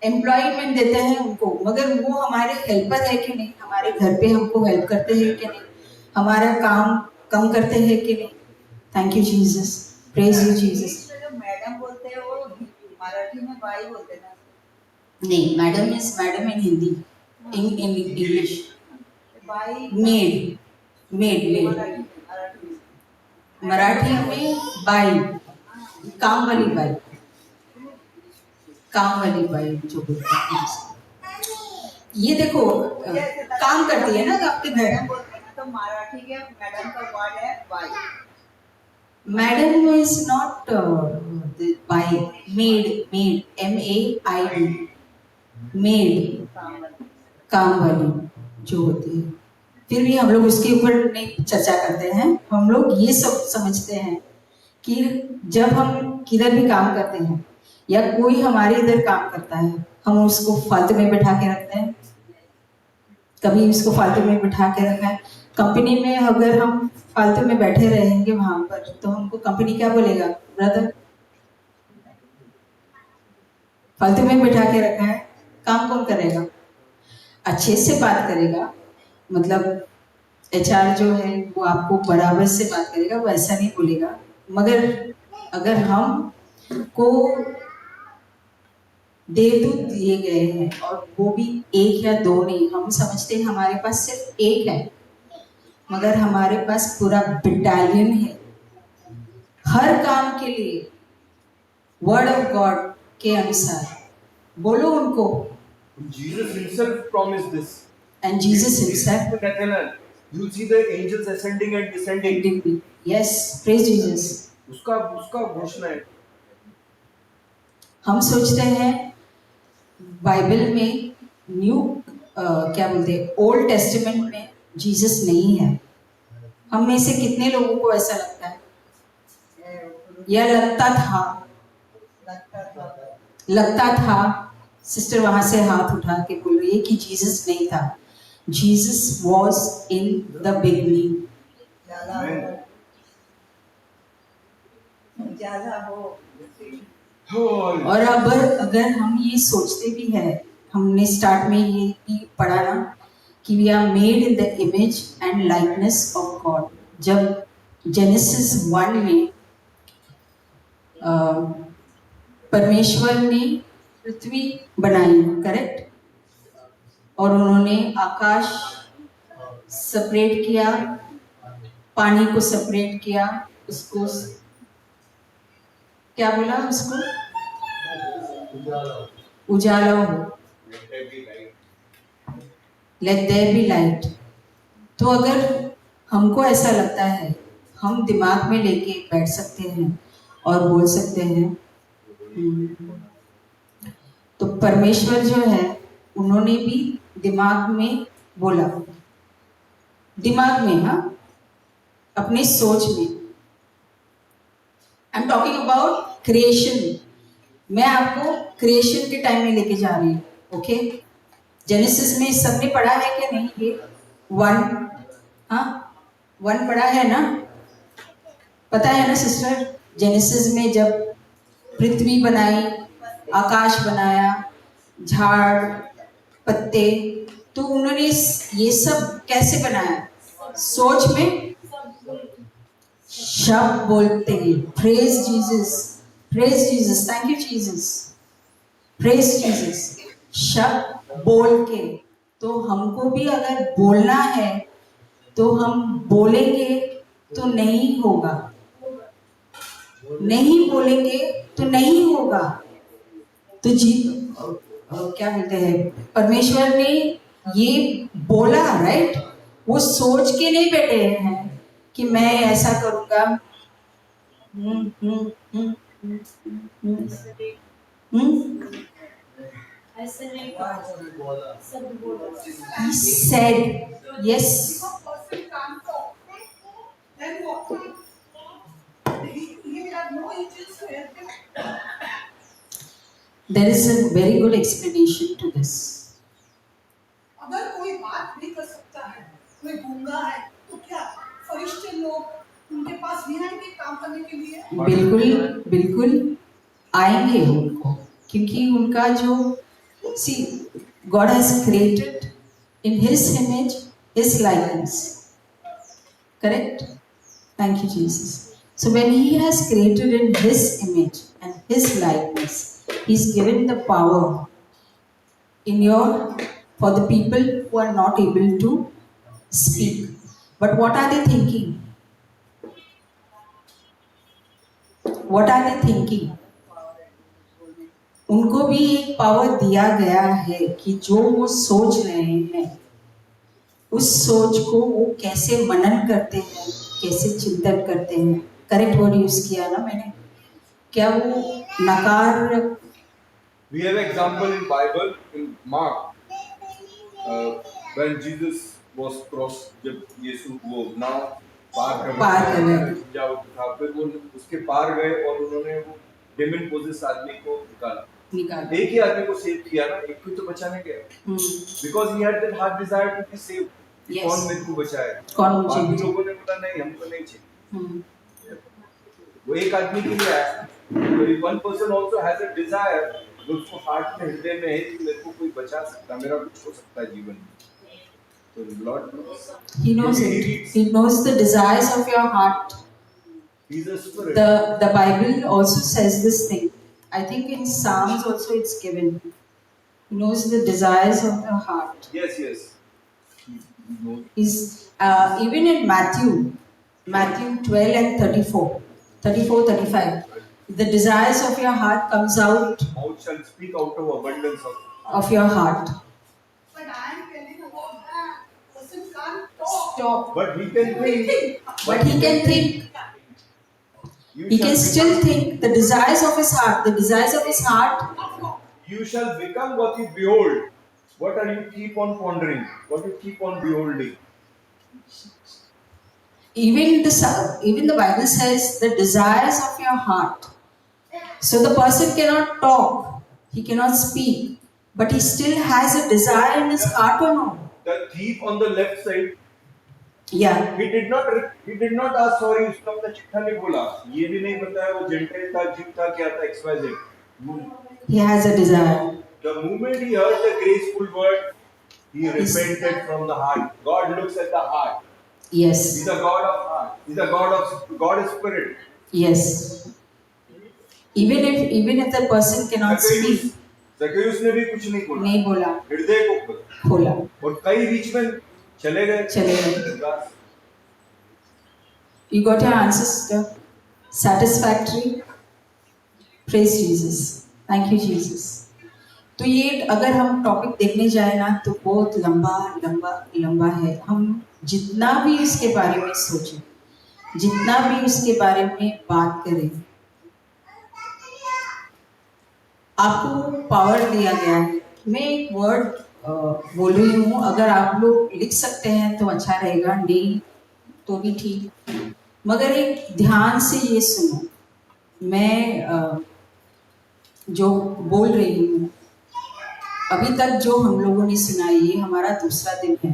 एम्प्लॉयमेंट देते हैं उनको, मगर वो हमारे हेल्पर है कि नहीं, हमारे घर पे हमको हेल्प करते हैं कि नहीं, हमारा काम कम करते हैं कि नहीं। Thank you Jesus, praise you Jesus. जो मैडम बोलते हैं वो मराठी में बाई बोलते हैं ना? नहीं, madam is madam in Hindi, in English by made, made Marathi में बाई, काम वाली बाई, काम वाली बाई जो बोलते हैं। ये देखो काम करती है ना आपके घर। मैडम बोलते हैं ना, तो मराठी के मैडम का वर्ड है by. Madam is not by, made, MAID, made, काम वाली जो होती है। फिर भी हम लोग उसके ऊपर नहीं चर्चा करते हैं। हम लोग ये सब समझते हैं कि जब हम किधर भी काम करते हैं या कोई हमारे इधर काम करता है, हम उसको फालतू में बैठा के रखते हैं। कभी उसको फालतू में बिठा के रखा है। कंपनी में अगर हम फालतू में बैठे रहेंगे वहां पर, तो हमको कंपनी क्या बोलेगा? ब्रदर फालतू में बिठा के रखा है, काम कौन करेगा? अच्छे से बात करेगा, मतलब HR जो है वो आपको बराबर से बात करेगा, वो ऐसा नहीं बोलेगा। मगर अगर हम को देवदूत दिए गए हैं, और वो भी एक या दो नहीं, हम समझते हैं हमारे पास सिर्फ एक है, मगर हमारे पास पूरा बटालियन है हर काम के लिए, वर्ड ऑफ गॉड के अनुसार। बोलो उनको। Jesus himself promised this. And Jesus himself, Nathanael, you see the angels ascending and descending. yes, praise Jesus. उसका घोषणा है। हम सोचते हैं बाइबल में क्या बोलते हैं, ओल्ड टेस्टामेंट में जीसस नहीं है। हम में से कितने लोगों को ऐसा लगता है, या लगता था? सिस्टर वहां से हाथ उठा के बोल रही है कि जीसस नहीं था। Jesus was in the beginning. और अब अगर हम ये सोचते भी है, हमने स्टार्ट में ये भी पढ़ा ना कि we are made in the image and likeness of God. जब जेनेसिस 1 में परमेश्वर ने पृथ्वी बनाई, करेक्ट, और उन्होंने आकाश सेपरेट किया, पानी को सेपरेट किया, उसको क्या बोला, उसको उजाला हो, लेट देयर बी लाइट। तो अगर हमको ऐसा लगता है, हम दिमाग में लेके बैठ सकते हैं और बोल सकते हैं, तो परमेश्वर जो है उन्होंने भी दिमाग में बोला, दिमाग में, हाँ, अपने सोच में। I am talking about creation. मैं आपको क्रिएशन के टाइम में लेके जा रही हूँ, ओके? जेनेसिस में सबने पढ़ा है कि नहीं? ये 1, हाँ 1 पढ़ा है ना? पता है ना सिस्टर? जेनेसिस में जब पृथ्वी बनाई, आकाश बनाया, झाड़, पत्ते, तो उन्होंने ये सब कैसे बनाया? सोच में शब्द बोलते ही। Praise Jesus, praise Jesus, thank you Jesus, praise Jesus. शब्द बोल के, तो हमको भी अगर बोलना है तो हम बोलेंगे तो नहीं होगा, नहीं बोलेंगे तो नहीं होगा। तो क्या बोलते हैं, परमेश्वर ने ये बोला, राइट? वो सोच के नहीं बैठे हैं कि मैं ऐसा करूंगा। He said yes. Then what? He will have no angels to help him. There is a very good explanation to this. अगर कोई बात नहीं कर सकता है, कोई गूंगा है, तो क्या फरिश्ते लोग उनके पास नहीं आएंगे काम करने के लिए? बिल्कुल बिल्कुल आएंगे उनको, क्योंकि उनका जो see God has created in His image, His likeness. Correct? Thank you, Jesus. So when He has created in His image and His likeness, He's given the power for the people who are not able to speak. But what are they thinking? What are they thinking? उनको भी एक power दिया गया है कि जो वो सोच रहे हैं, उस सोच को वो कैसे मनन करते हैं, कैसे चिंतन करते हैं। करेक्ट वर्ड यूज किया ना मैंने? क्या वो नकार? We have example in Bible in Mark when Jesus was crossed, जब यीशु वो नाव पार कर रहे थे, फिर वो उसके पार गए और उन्होंने वो डेमन पोजेस आदमी को निकाला। एक ही आदमी को सेव किया ना, एक को तो बचाने गया, because he had that heart desire to be saved. कौन मेरे को बचाए? बाकी लोगों ने बोला नहीं, हमको नहीं चाहिए। वो एक आदमी के लिए आया। One person also has a desire, उसको हार्ट में, हृदय में है कि मेरे को कोई बचा सकता, मेरा कुछ हो सकता है जीवन में। So Lord knows. He knows it. He knows the desires of your heart. He's a spirit. The Bible also says this thing. I think in Psalms also it's given. He knows the desires of your heart. Yes, yes. Is even in Matthew 12 and 34, 35. The desires of your heart comes out. Mouth shall speak out of abundance of your heart. But I am telling about that person can't talk. Stop. But he can think. But he can think. He can still think the desires of his heart. The desires of his heart. You shall become what you behold. What are you keep on pondering? What you keep on beholding? Even the Bible says the desires of your heart. So the person cannot talk, he cannot speak, but he still has a desire in his heart or no? The thief on the left side. Yeah. He did not ask sorry. उसने अपना चिट्ठा नहीं बोला. ये भी नहीं बताया वो जेंटाइल था, जीव था, क्या था, XYZ. He has a desire. The moment he heard the graceful word, he repented from the heart. God looks at the heart. Yes. He's a God of heart. He's a God is spirit. Yes. Even if the person cannot speak. ज़कैयुस ने भी कुछ नहीं बोला. हृदय को खोला. और कई बीच में चले गए. You got your answer, sister? Satisfactory? Praise Jesus. Thank you, Jesus. तो ये अगर हम टॉपिक देखने जाए ना तो बहुत लंबा है। हम जितना भी इसके बारे में सोचें, जितना भी उसके बारे में बात करें, आपको पावर दिया गया है। मैं एक वर्ड बोल रही हूँ, अगर आप लोग लिख सकते हैं तो अच्छा रहेगा, नहीं तो भी ठीक, मगर एक ध्यान से ये सुनो। मैं जो बोल रही हूँ अभी तक जो हम लोगों ने सुना, ये हमारा दूसरा दिन है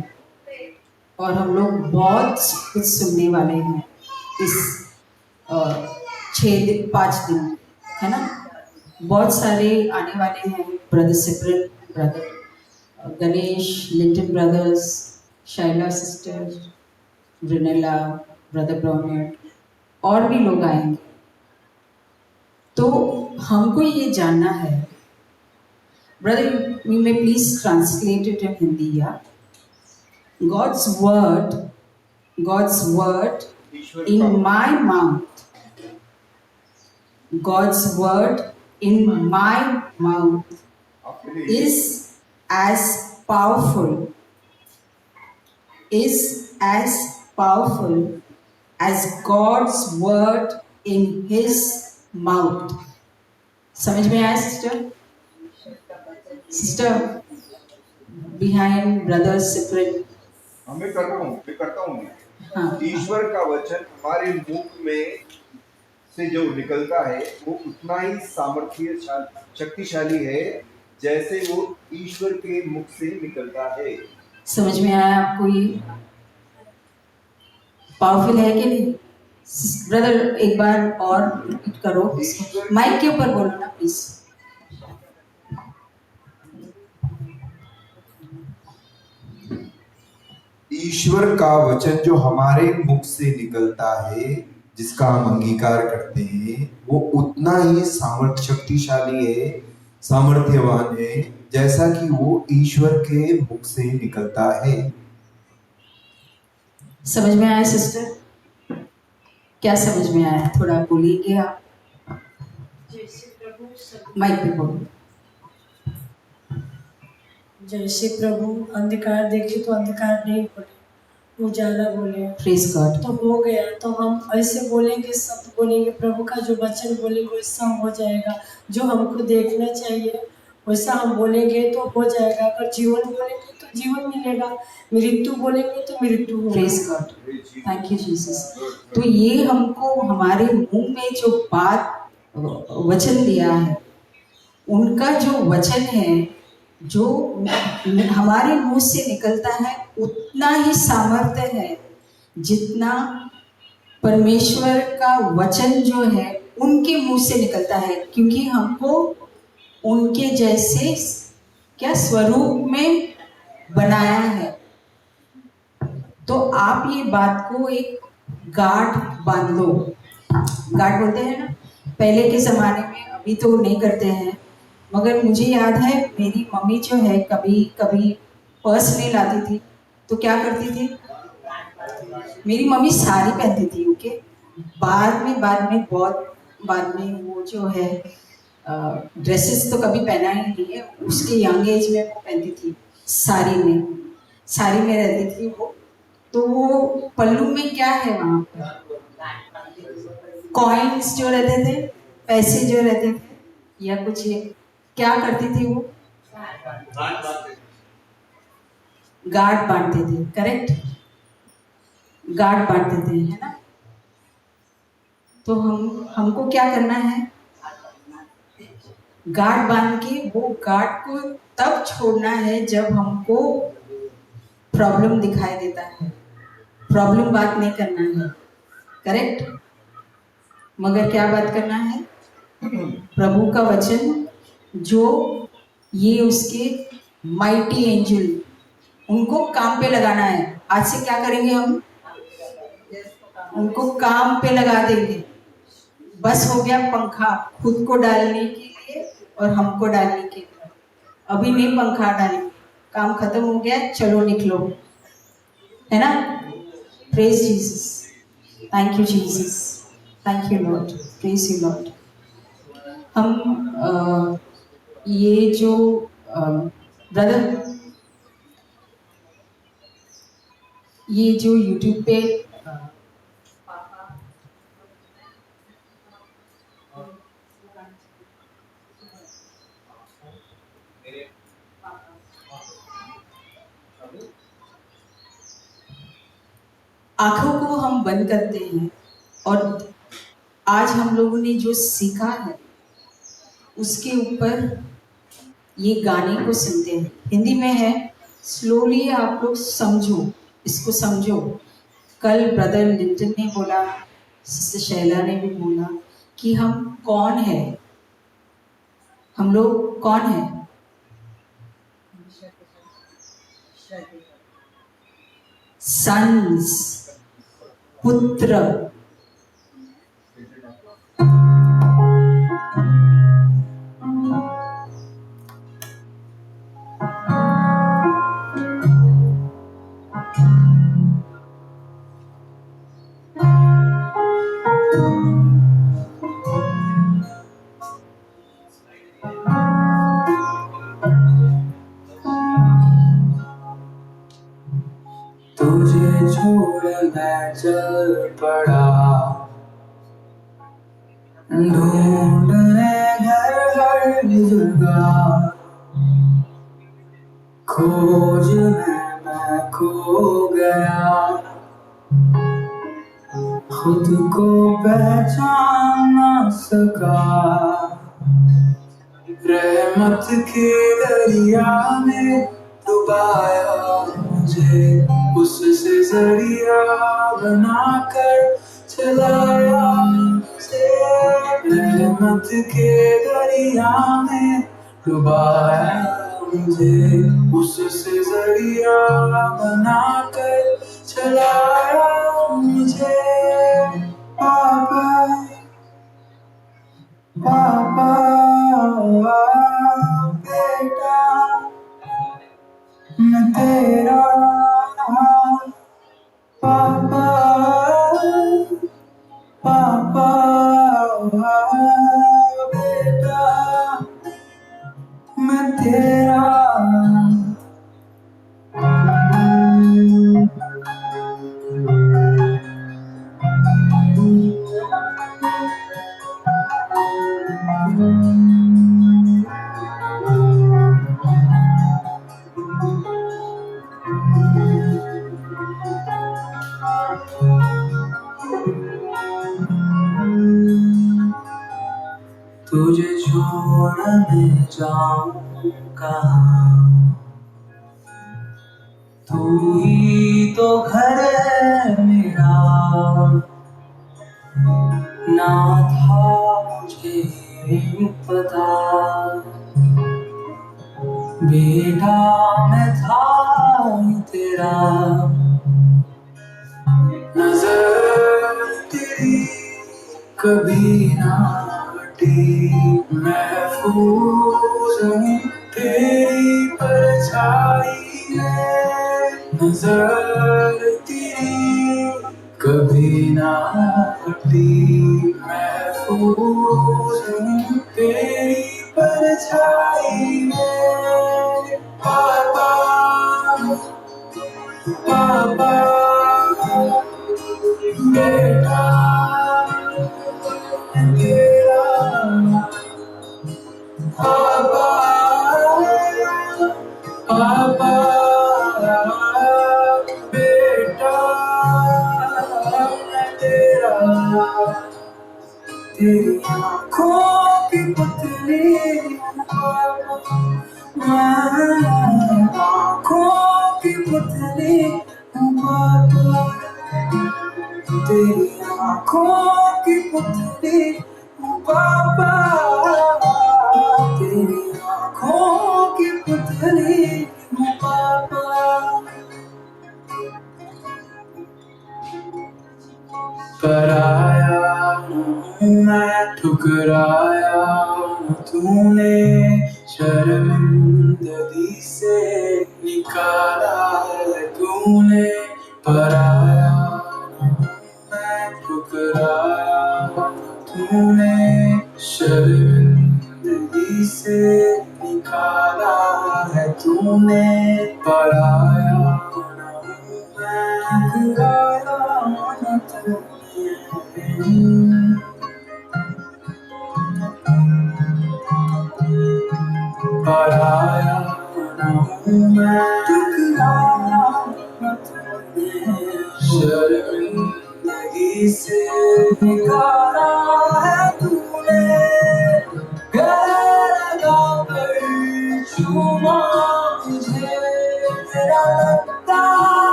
और हम लोग बहुत कुछ सुनने वाले हैं इस 5 दिन, है ना? बहुत सारे आने वाले हैं। Brother Simran, brother Ganesh, Linton brothers, Shaila sister, रिनेला, ब्रदर ब्रॉनेट और भी लोग आएंगे। तो हमको ये जानना है, brother you may please translate it in Hindi या God's word ईश्वर in का my mouth, God's word in my mouth आपके लिए is as powerful, as God's word in his mouth. समझ में आया सिस्टर बिहाइंड ब्रदर्स सेपरेट? हाँ, मैं करता हूँ हाँ ईश्वर का वचन हमारे मुख में से जो निकलता है वो उतना ही शक्तिशाली है जैसे वो ईश्वर के मुख से निकलता है। समझ में आया आपको? ये पावरफुल है कि नहीं? ब्रदर एक बार और रिपीट करो, माइक के ऊपर बोलो ना प्लीज। ईश्वर का वचन जो हमारे मुख से निकलता है, जिसका हम अंगीकार करते हैं, वो उतना ही शक्तिशाली है, सामर्थ्यवान है, जैसा कि वो ईश्वर के मुख से निकलता है। समझ में आया सिस्टर? क्या समझ में आया? थोड़ा बोलिए आप, माइक पे बोलो। जैसे प्रभु अंधकार देखे तो अंधकार नहीं बोले, उजाला बोले, प्रेज गॉड। तो हो गया। तो हम ऐसे बोलेंगे, शब्द बोलेंगे, प्रभु का जो वचन बोलेंगे वैसा हो जाएगा। जो हमको देखना चाहिए वैसा हम बोलेंगे तो हो जाएगा। अगर जीवन बोलेंगे तो जीवन मिलेगा, मृत्यु बोलेंगे तो मृत्यु होगा। Praise God, thank you Jesus. तो ये हमको हमारे मुंह में जो बात वचन दिया है, उनका जो वचन है जो हमारे मुंह से निकलता है उतना ही सामर्थ्य है जितना परमेश्वर का वचन जो है उनके मुंह से निकलता है, क्योंकि हमको उनके जैसे क्या स्वरूप में बनाया है। तो आप ये बात को एक गांठ बांध लो। गांठ बोलते हैं ना पहले के ज़माने में, अभी तो नहीं करते हैं, मगर मुझे याद है मेरी मम्मी जो है कभी कभी पर्स नहीं लाती थी तो क्या करती थी, मेरी मम्मी साड़ी पहनती थी। ओके, बाद में बहुत बाद में वो जो है ड्रेसेस तो कभी पहना ही नहीं है, उसके यंग एज में वो पहनती थी, साड़ी में रहती थी वो। तो वो पल्लू में क्या है, वहाँ पर कॉइन्स जो रहते थे, पैसे जो रहते थे या कुछ, ये क्या करती थी वो, गार्ड बांधते थे। करेक्ट, गार्ड बांधते थे, है ना? तो हमको क्या करना है, गार्ड बांध के वो गार्ड को तब छोड़ना है जब हमको प्रॉब्लम दिखाई देता है। प्रॉब्लम बात नहीं करना है, करेक्ट, मगर क्या बात करना है, प्रभु का वचन जो ये उसके माइटी एंजल, उनको काम पे लगाना है। आज से क्या करेंगे हम, उनको काम पे लगा देंगे। बस हो गया पंखा खुद को डालने के लिए और हमको डालने के लिए, अभी नहीं पंखा डालेंगे, काम खत्म हो गया, चलो निकलो, है ना? Praise Jesus, thank you Jesus, thank you Lord, praise you Lord. हम ये जो ब्रदर, ये जो यूट्यूब पे आंखों को हम बंद करते हैं और आज हम लोगों ने जो सीखा है उसके ऊपर ये गाने को सुनते हैं। हिंदी में है, स्लोली आप लोग समझो, इसको समझो। कल ब्रदर लिंटन ने बोला, सिस्टर शैला ने भी बोला कि हम कौन है, हम लोग कौन है, sons, पुत्र, तुझे छोड़ मैं चल पड़ा ढूंढने घर हर जगह खोज में मैं खो गया खुद को पहचान ना सका रहमत के दरिया में डुबाया मुझे उससे जरिया बनाकर चलाया मुझे रहमत के दरिया में डुबाया मुझे उससे जरिया बनाकर चलाया मुझे पापा पापा बेटा मैं तेरा पापा पापा बेटा मैं तेरा तुझे छोड़ मैं जाऊंगा तू ही तो घर है मेरा ना था मुझे पता बेटा मैं था तेरा नजर तेरी कभी ना हटी महफूज हूँ तेरी परछाई है नजर तेरी कभी ना हटी महफूज हूँ तेरी परछाई में पापा पापा बेटा तेरा पापा पापा बेटा तेरा तेरी आँखों की पुतली मैं आँखों की पुतली पापा तेरी आँखों की पुतली पापा तेरी आँखों की पुतली पापा पराया मैं ठुकराया तूने शर्मिंदगी से निकाला है तूने पराया मैं ठुकराया तूने शर्मिंदगी से निकाला है तूने पराया मैं ठुकराया न तूने पराया न हूँ मैं ठुकराया न तूने शर्मिंदगी से निकाला है तूने गले लगा कर चूमा मुझे तेरा लगता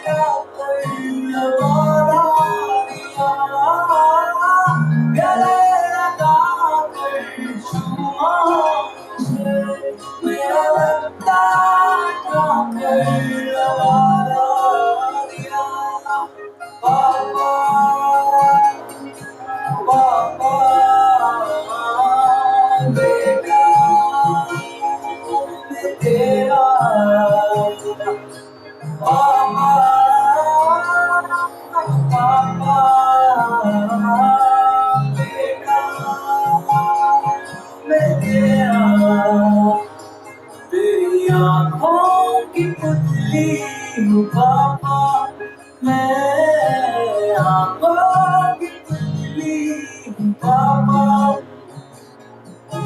क्या कर लगा दिया गले लगा कर चूमा मुझे मेरा लगता क्या कर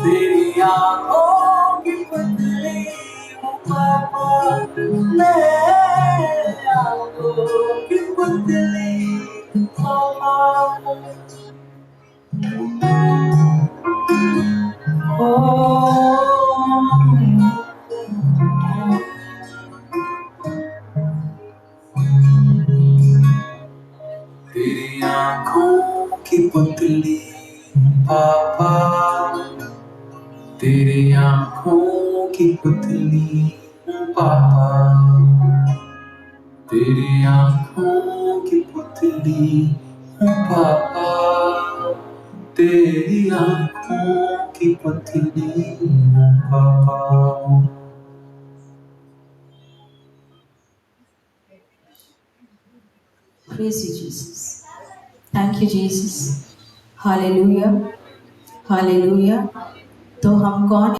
तेरी आँखों की पुतली हूँ पापा, मैं आँखों की पुतली हूँ पापा। तेरी आँखों की पुतली हूँ पापा, तेरी आँखों की पुतली हूँ पापा, तेरी आँखों की पुतली हूँ पापा, तेरी आँखों की पुतली हूँ पापा। Praise you, Jesus. Thank you, Jesus. Hallelujah. Hallelujah. तो हम कौन